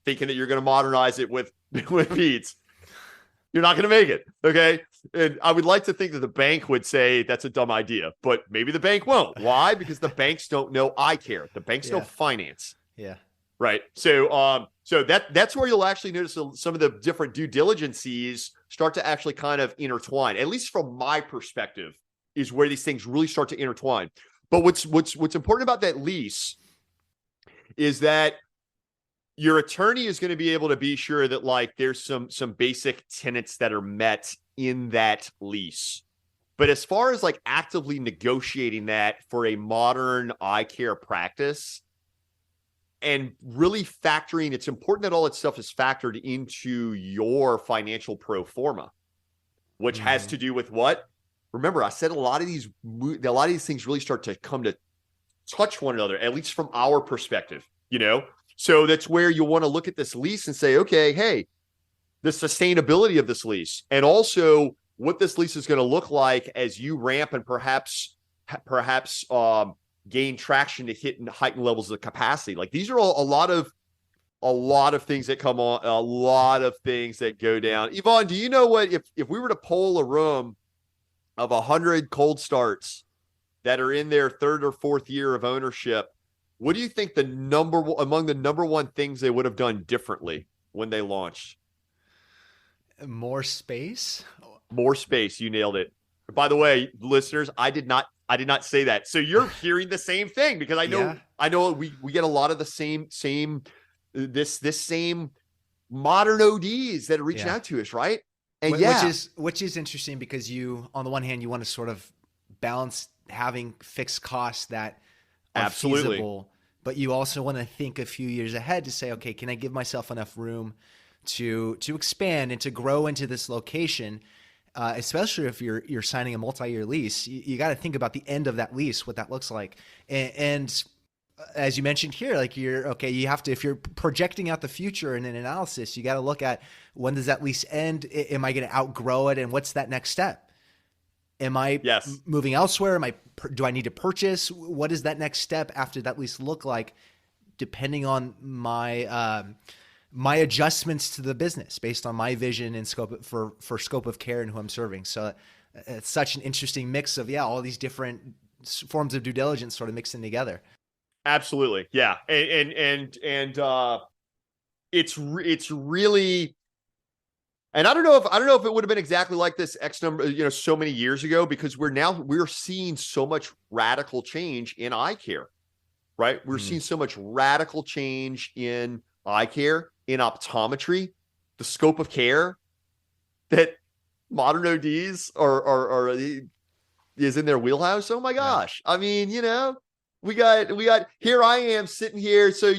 thinking that you're going to modernize it with peds. You're not going to make it. Okay. And I would like to think that the bank would say that's a dumb idea, but maybe the bank won't. Why? Because the banks don't know eye care. The banks know finance. Yeah. Right. So that's where you'll actually notice some of the different due diligences start to actually kind of intertwine, at least from my perspective, is where these things really start to intertwine. But what's important about that lease is that your attorney is going to be able to be sure that like there's some basic tenets that are met in that lease. But as far as like actively negotiating that for a modern eye care practice and really factoring, it's important that all that stuff is factored into your financial pro forma, which has to do with what? Remember, I said a lot of these things really start to come to touch one another, at least from our perspective, So that's where you'll want to look at this lease and say, okay, hey, the sustainability of this lease, and also what this lease is going to look like as you ramp and perhaps gain traction to hit heightened levels of capacity. Like these are all a lot of things that come on, a lot of things that go down. Evon, do you know what, if we were to poll a room of 100 cold starts that are in their third or fourth year of ownership, What do you think among the number one things they would have done differently when they launched? More space. More space. You nailed it. By the way, listeners, I did not say that. So you're hearing the same thing, because I know we get a lot of the same modern ODs that are reaching out to us, right? And which is interesting, because you, on the one hand, you want to sort of balance having fixed costs that are feasible, but you also want to think a few years ahead to say, okay, can I give myself enough room to expand and to grow into this location? Especially if you're signing a multi-year lease, you got to think about the end of that lease, what that looks like. And as you mentioned here, like you have to, if you're projecting out the future in an analysis, you got to look at, when does that lease end? Am I going to outgrow it? And what's that next step? Am I moving elsewhere? Do I need to purchase? What does that next step after that lease look like? Depending on my adjustments to the business based on my vision and scope for scope of care and who I'm serving. So it's such an interesting mix of, all these different forms of due diligence sort of mixing together. Absolutely. Yeah. And it's really, and I don't know if it would have been exactly like this X number, so many years ago, because we're seeing so much radical change in eye care, right? We're seeing so much radical change in eye care, in optometry, the scope of care that modern ODs is in their wheelhouse. Oh my gosh. Yeah. I mean, we got here I am sitting here. So,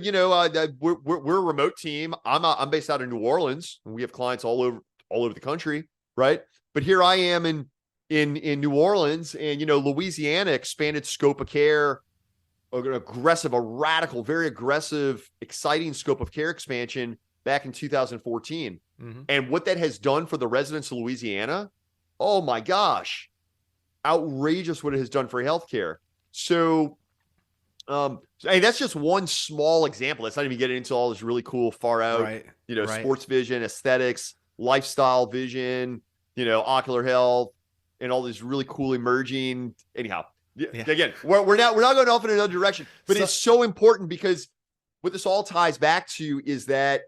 we're a remote team. I'm based out of New Orleans, and we have clients all over the country. Right. But here I am in New Orleans, and, Louisiana expanded scope of care, a radical, very aggressive, exciting scope of care expansion back in 2014. Mm-hmm. And what that has done for the residents of Louisiana, oh my gosh, outrageous what it has done for healthcare. So, that's just one small example. That's not even getting into all this really cool far out, sports vision, aesthetics, lifestyle vision, ocular health, and all these really cool emerging. Anyhow, again, we're not going off in another direction, but it's so important, because what this all ties back to is that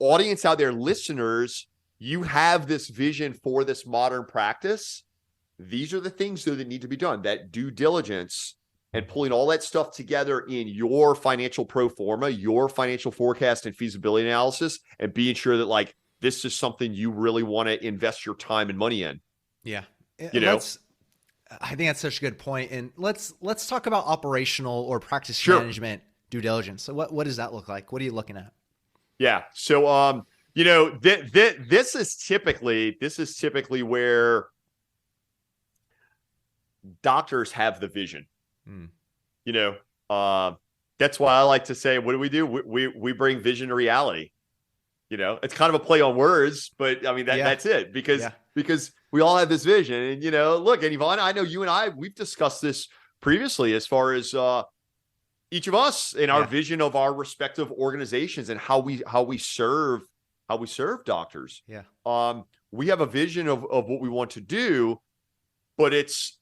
audience out there, listeners, you have this vision for this modern practice. These are the things, though, that need to be done. That due diligence and pulling all that stuff together in your financial pro forma, your financial forecast and feasibility analysis, and being sure that this is something you really want to invest your time and money in. Yeah. I think that's such a good point. And let's talk about operational or practice management due diligence. So what does that look like? What are you looking at? Yeah. So, this is typically where doctors have the vision. That's why I like to say, what do? We bring vision to reality. It's kind of a play on words, but I mean, that's it, because we all have this vision. And, look, and Evon, I know you and we've discussed this previously, as far as each of us in our vision of our respective organizations and how we serve doctors. Yeah. We have a vision of what we want to do, but it's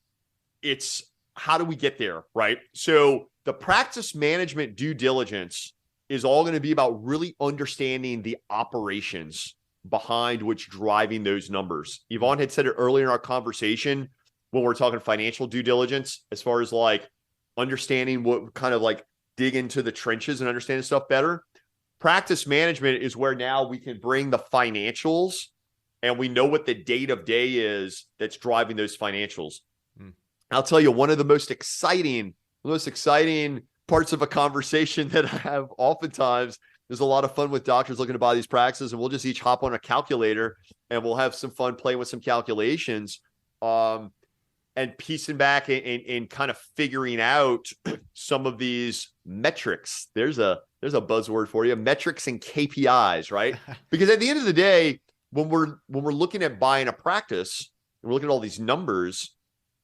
how do we get there, right? So the practice management due diligence is all going to be about really understanding the operations behind what's driving those numbers. Evon had said it earlier in our conversation when we're talking financial due diligence, as far as understanding what kind of dig into the trenches and understand stuff better. Practice management is where now we can bring the financials, and we know what the date of day is that's driving those financials. I'll tell you, one of the most exciting parts of a conversation that I have oftentimes, there's a lot of fun with doctors looking to buy these practices, and we'll just each hop on a calculator and we'll have some fun playing with some calculations, and piecing back and kind of figuring out some of these metrics. There's a buzzword for you, metrics and KPIs, right? Because at the end of the day, when we're looking at buying a practice and we're looking at all these numbers,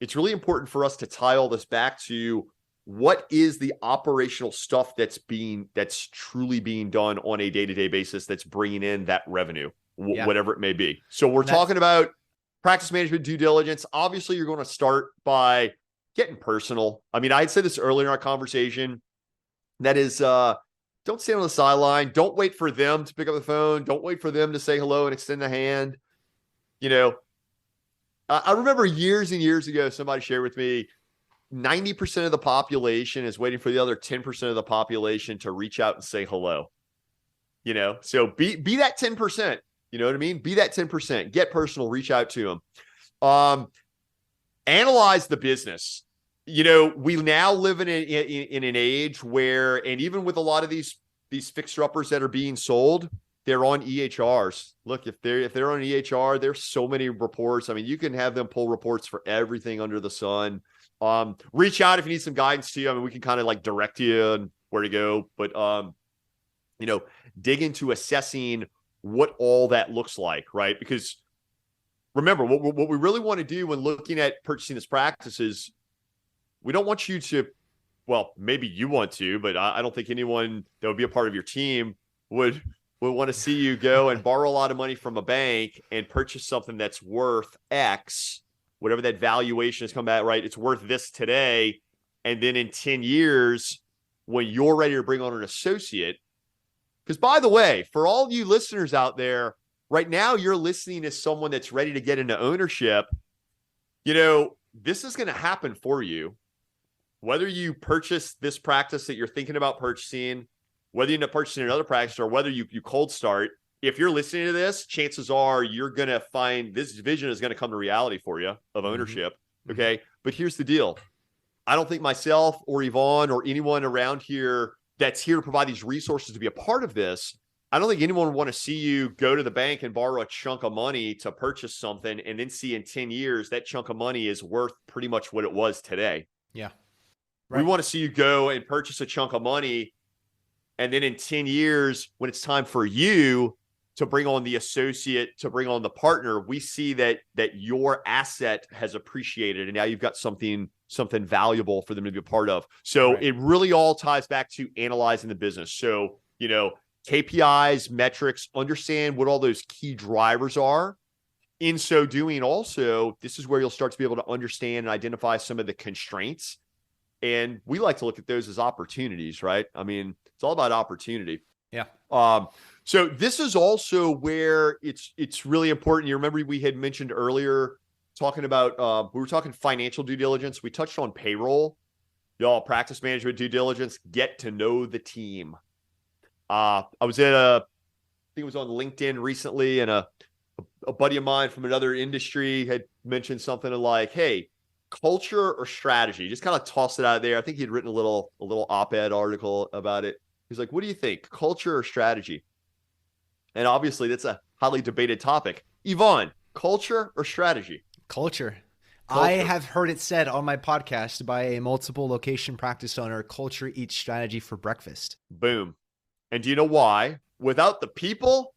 it's really important for us to tie all this back to what is the operational stuff that's truly being done on a day-to-day basis that's bringing in that revenue, whatever it may be. So we're talking about practice management due diligence. Obviously, you're going to start by getting personal. I mean, I had said this earlier in our conversation. That is, don't stand on the sideline. Don't wait for them to pick up the phone. Don't wait for them to say hello and extend the hand. You know, I remember years and years ago, somebody shared with me, 90% of the population is waiting for the other 10% of the population to reach out and say hello. So be that 10%. You know what I mean? Be that 10%. Get personal. Reach out to them. Analyze the business. We now live in an age where, and even with a lot of these fixer-uppers that are being sold, they're on EHRs. Look, if they're on EHR, there's so many reports. I mean, you can have them pull reports for everything under the sun. Reach out if you need some guidance too. I mean, we can kind of like direct you on where to go, but dig into assessing what all that looks like, right? Because remember, what we really want to do when looking at purchasing this practice is, we don't want you to, well, maybe you want to, but I don't think anyone that would be a part of your team would want to see you go and borrow a lot of money from a bank and purchase something that's worth X, whatever that valuation has come at, right? It's worth this today. And then in 10 years, when you're ready to bring on an associate, because by the way, for all you listeners out there, right now you're listening as someone that's ready to get into ownership. This is going to happen for you. Whether you purchase this practice that you're thinking about purchasing, whether you end up purchasing another practice, or whether you cold start, if you're listening to this, chances are you're going to find this vision is going to come to reality for you of ownership. Mm-hmm. Okay. But here's the deal. I don't think myself or Evon or anyone around here that's here to provide these resources to be a part of this, I don't think anyone would want to see you go to the bank and borrow a chunk of money to purchase something and then see in 10 years that chunk of money is worth pretty much what it was today. Yeah. Right. We want to see you go and purchase a chunk of money, and then in 10 years, when it's time for you to bring on the associate, to bring on the partner, we see that your asset has appreciated, and now you've got something valuable for them to be a part of. So It really all ties back to analyzing the business. So, KPIs, metrics, understand what all those key drivers are. In so doing, also, this is where you'll start to be able to understand and identify some of the constraints. And we like to look at those as opportunities, right? I mean, it's all about opportunity. Yeah. So this is also where it's really important. You remember we had mentioned earlier talking about, we were talking financial due diligence. We touched on payroll. Y'all, practice management due diligence, get to know the team. I was at I think it was on LinkedIn recently, and a buddy of mine from another industry had mentioned something like, hey, culture or strategy? Just kind of tossed it out there. I think he'd written a little op-ed article about it. He's like, what do you think? Culture or strategy? And obviously that's a highly debated topic. Evon, culture or strategy? Culture. I have heard it said on my podcast by a multiple location practice owner, culture eats strategy for breakfast. Boom. And do you know why? Without the people,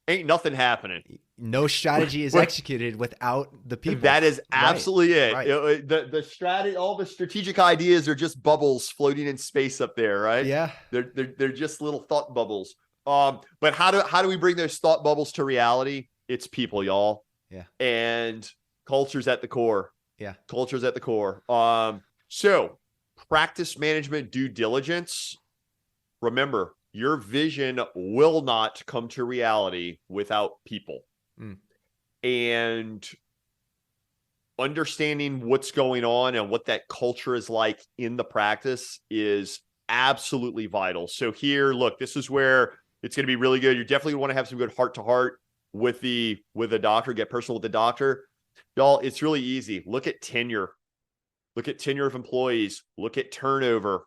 ain't nothing happening. No strategy is executed without the people. That is absolutely it. Right. The strategy, all the strategic ideas are just bubbles floating in space up there, right? Yeah. They're just little thought bubbles. But how do we bring those thought bubbles to reality? It's people, y'all. Yeah. And culture's at the core. Yeah. Culture's at the core. So practice management due diligence. Remember, your vision will not come to reality without people. And understanding what's going on and what that culture is like in the practice is absolutely vital. So here, look, this is where it's going to be really good. You definitely want to have some good heart-to-heart with the doctor, get personal with the doctor. Y'all, it's really easy. Look at tenure. Look at tenure of employees. Look at turnover.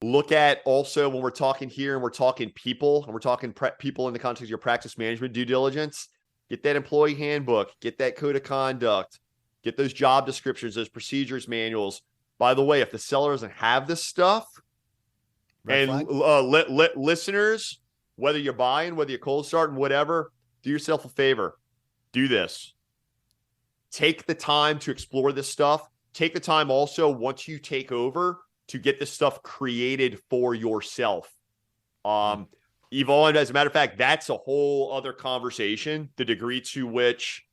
Look at also when we're talking here and we're talking people and we're talking people in the context of your practice management due diligence, get that employee handbook, get that code of conduct, get those job descriptions, those procedures manuals. By the way, if the seller doesn't have this stuff, listeners, whether you're buying, whether you're cold starting, whatever, do yourself a favor. Do this. Take the time to explore this stuff. Take the time also, once you take over, to get this stuff created for yourself. Evon, as a matter of fact, that's a whole other conversation, the degree to which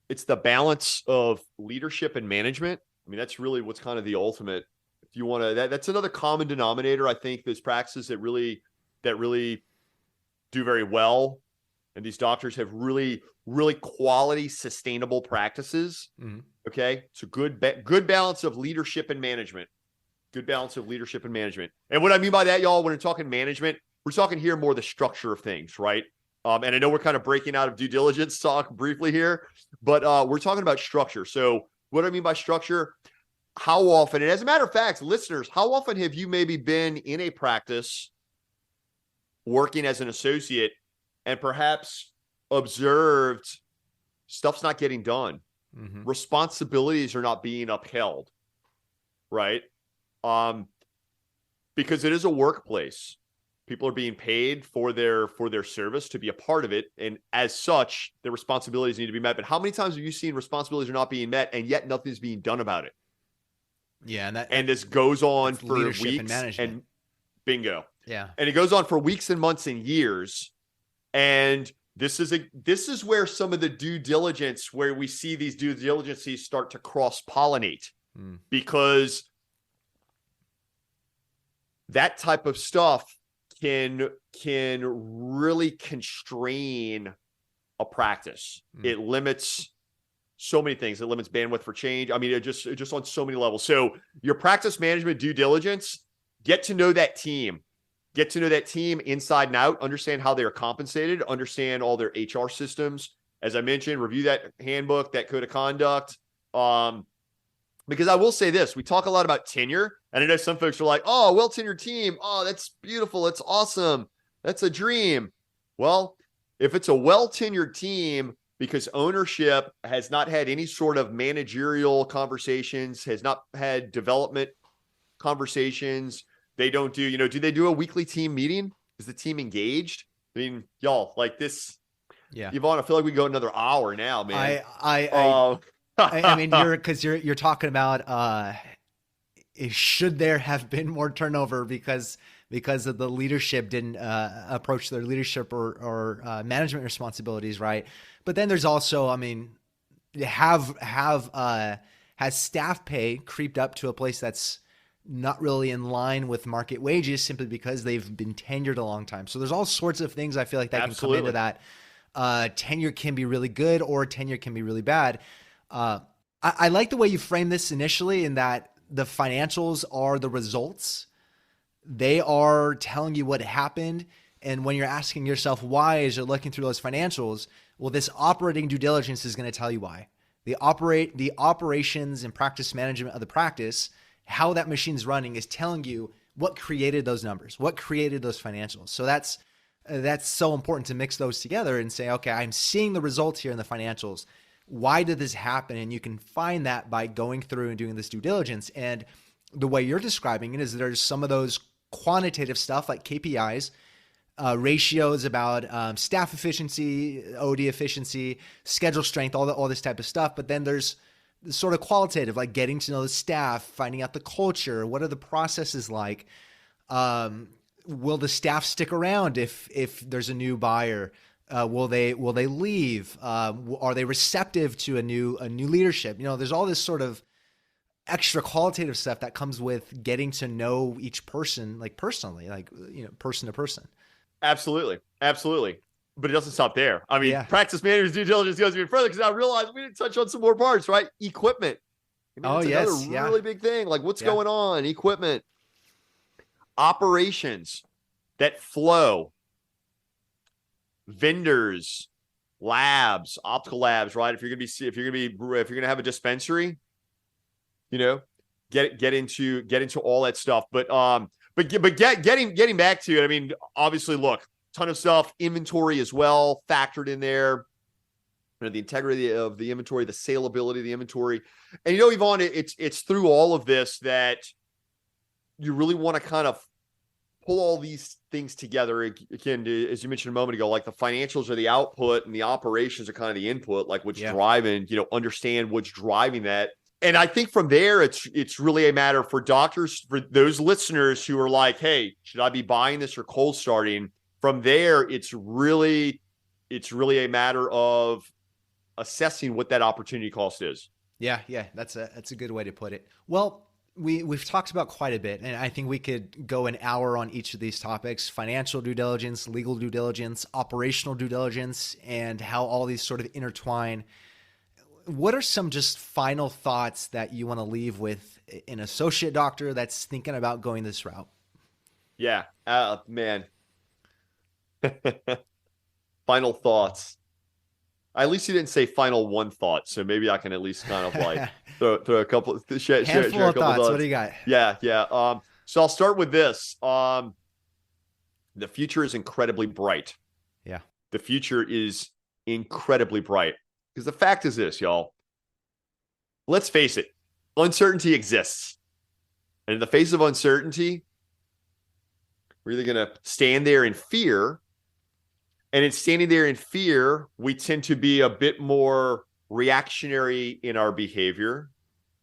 it's the balance of leadership and management. I mean, that's really what's kind of the ultimate If you want to, that's another common denominator. I think those practices that really do very well, and these doctors have really quality, sustainable practices. Mm-hmm. Okay, so good balance of leadership and management. Good balance of leadership and management. And what I mean by that, y'all, when we're talking management, we're talking here more the structure of things, right? And I know we're kind of breaking out of due diligence talk briefly here, but we're talking about structure. So what I mean by structure, how often, and as a matter of fact, listeners, how often have you maybe been in a practice working as an associate and perhaps observed stuff's not getting done? Mm-hmm. Responsibilities are not being upheld, right? Because it is a workplace. People are being paid for their service to be a part of it. And as such, their responsibilities need to be met. But how many times have you seen responsibilities are not being met and yet nothing's being done about it? Yeah. And this goes on for weeks and bingo. Yeah. And it goes on for weeks and months and years. And this is where some of the due diligence, where we see these due diligences start to cross-pollinate because that type of stuff can really constrain a practice. It limits so many things. It limits bandwidth for change. I mean, it just on so many levels. So your practice management due diligence, get to know that team. Get to know that team inside and out, understand how they're compensated, understand all their HR systems. As I mentioned, review that handbook, that code of conduct. Because I will say this, we talk a lot about tenure, and I know some folks are like, oh, well-tenured team. Oh, that's beautiful. That's awesome. That's a dream. Well, if it's a well-tenured team because ownership has not had any sort of managerial conversations, has not had development conversations, they don't do, do they do a weekly team meeting? Is the team engaged? I mean, y'all, like this. Yeah. Yvonne, I feel like we can go another hour now, man. I mean, you're talking about should there have been more turnover because of the leadership didn't approach their leadership or management responsibilities right. But then there's also, I mean, has staff pay creeped up to a place that's not really in line with market wages simply because they've been tenured a long time. So there's all sorts of things I feel like that Absolutely. can come into that. Tenure can be really good or tenure can be really bad. I like the way you frame this initially in that the financials are the results. They are telling you what happened. And when you're asking yourself why, as you're looking through those financials, well, this operating due diligence is going to tell you why. The operations and practice management of the practice, how that machine's running, is telling you what created those numbers, what created those financials. So that's so important to mix those together and say, okay, I'm seeing the results here in the financials. Why did this happen? And you can find that by going through and doing this due diligence. And the way you're describing it is there's some of those quantitative stuff like KPIs, ratios about staff efficiency, OD efficiency, schedule strength, all this type of stuff. But then there's sort of qualitative, like getting to know the staff, finding out the culture. What are the processes like? Will the staff stick around if there's a new buyer? Will they leave? Are they receptive to a new leadership? There's all this sort of extra qualitative stuff that comes with getting to know each person, like personally, like, person to person. Absolutely. But it doesn't stop there. I mean, Practice managers due diligence goes even further because I realized we didn't touch on some more parts, right? Equipment. Another really big thing. Like what's going on? Equipment. Operations that flow. Vendors, labs, optical labs, right? If you're gonna have a dispensary, get into all that stuff. But getting back to it, I mean, obviously, look, ton of stuff, inventory as well factored in there. The integrity of the inventory, the saleability of the inventory, and Yvonne, it's through all of this that you really want to kind of pull all these things together. Again, as you mentioned a moment ago, like the financials are the output and the operations are kind of the input, like what's driving, understand what's driving that. And I think from there, it's really a matter for doctors, for those listeners who are like, hey, should I be buying this or cold starting? From there, it's really a matter of assessing what that opportunity cost is. Yeah. That's a good way to put it. Well, We've talked about quite a bit, and I think we could go an hour on each of these topics: financial due diligence, legal due diligence, operational due diligence, and how all these sort of intertwine. What are some just final thoughts that you want to leave with an associate doctor that's thinking about going this route? Yeah, man. Final thoughts. At least you didn't say final one thought, so maybe I can at least kind of like throw a couple, share a couple of thoughts. Thoughts. What do you got? Yeah. So I'll start with this. The future is incredibly bright. Yeah. The future is incredibly bright because the fact is this, y'all. Let's face it, uncertainty exists, and in the face of uncertainty, we're either going to stand there in fear. And in standing there in fear, we tend to be a bit more reactionary in our behavior.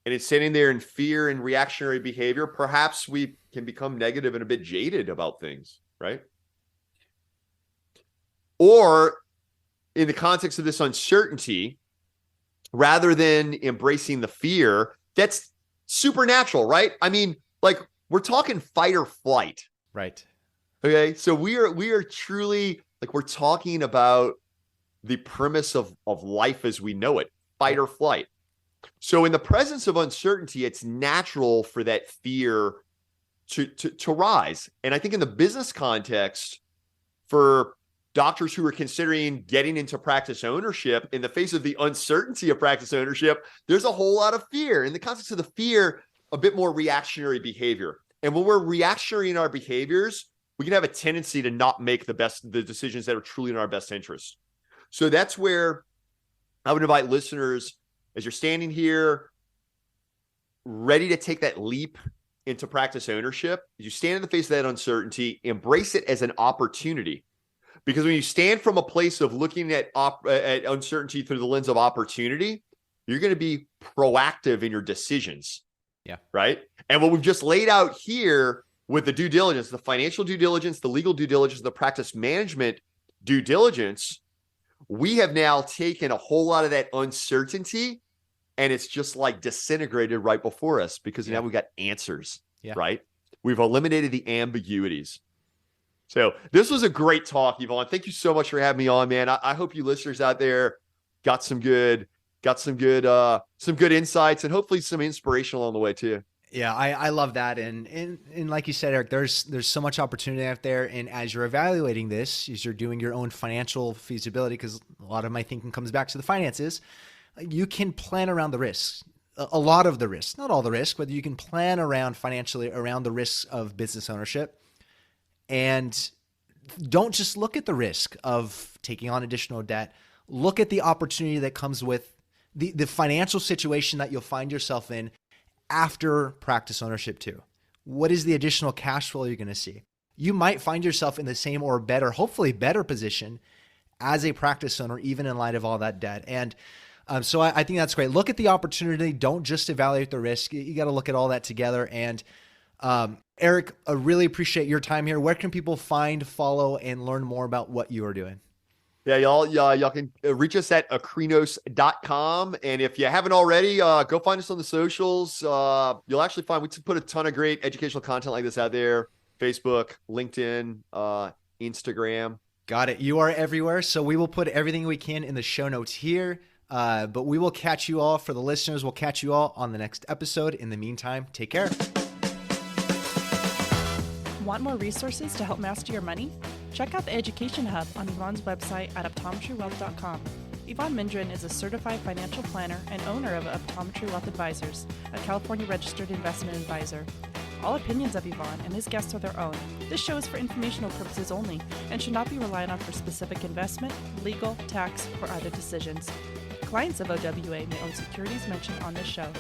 And in standing there in fear and reactionary behavior, perhaps we can become negative and a bit jaded about things, right? Or in the context of this uncertainty, rather than embracing the fear, that's supernatural, right? I mean, like we're talking fight or flight. Right. Okay. So we are truly... like we're talking about the premise of life as we know it, fight or flight. So in the presence of uncertainty, it's natural for that fear to rise. And I think in the business context, for doctors who are considering getting into practice ownership, in the face of the uncertainty of practice ownership, there's a whole lot of fear. In the context of the fear, a bit more reactionary behavior. And when we're reactionary in our behaviors, we can have a tendency to not make the decisions that are truly in our best interest. So that's where I would invite listeners, as you're standing here, ready to take that leap into practice ownership, as you stand in the face of that uncertainty, embrace it as an opportunity. Because when you stand from a place of looking at uncertainty through the lens of opportunity, you're going to be proactive in your decisions. Yeah. Right. And what we've just laid out here with the due diligence, the financial due diligence, the legal due diligence, the practice management due diligence, we have now taken a whole lot of that uncertainty and it's just like disintegrated right before us because now we've got answers, right? We've eliminated the ambiguities. So this was a great talk, Evon. Thank you so much for having me on, man. I hope you listeners out there got some good insights and hopefully some inspiration along the way too. Yeah, I love that. And like you said, Eric, there's so much opportunity out there. And as you're evaluating this, as you're doing your own financial feasibility, because a lot of my thinking comes back to the finances, you can plan around the risks, a lot of the risks, not all the risks, but you can plan around financially around the risks of business ownership. And don't just look at the risk of taking on additional debt. Look at the opportunity that comes with the financial situation that you'll find yourself in after practice ownership too. What is the additional cash flow you're going to see? You might find yourself in the same or better, hopefully better position as a practice owner, even in light of all that debt. And so I think that's great. Look at the opportunity. Don't just evaluate the risk. You got to look at all that together. And Eric, I really appreciate your time here. Where can people find, follow, and learn more about what you are doing? Yeah, y'all can reach us at akrinos.com. And if you haven't already, go find us on the socials. You'll actually find we put a ton of great educational content like this out there. Facebook, LinkedIn, Instagram. Got it. You are everywhere. So we will put everything we can in the show notes here. But we will catch you all. For the listeners, we'll catch you all on the next episode. In the meantime, take care. Want more resources to help master your money? Check out the Education Hub on Evon's website at optometrywealth.com. Evon Mendrin is a certified financial planner and owner of Optometry Wealth Advisors, a California registered investment advisor. All opinions of Evon and his guests are their own. This show is for informational purposes only and should not be relied on for specific investment, legal, tax, or other decisions. Clients of OWA may own securities mentioned on this show.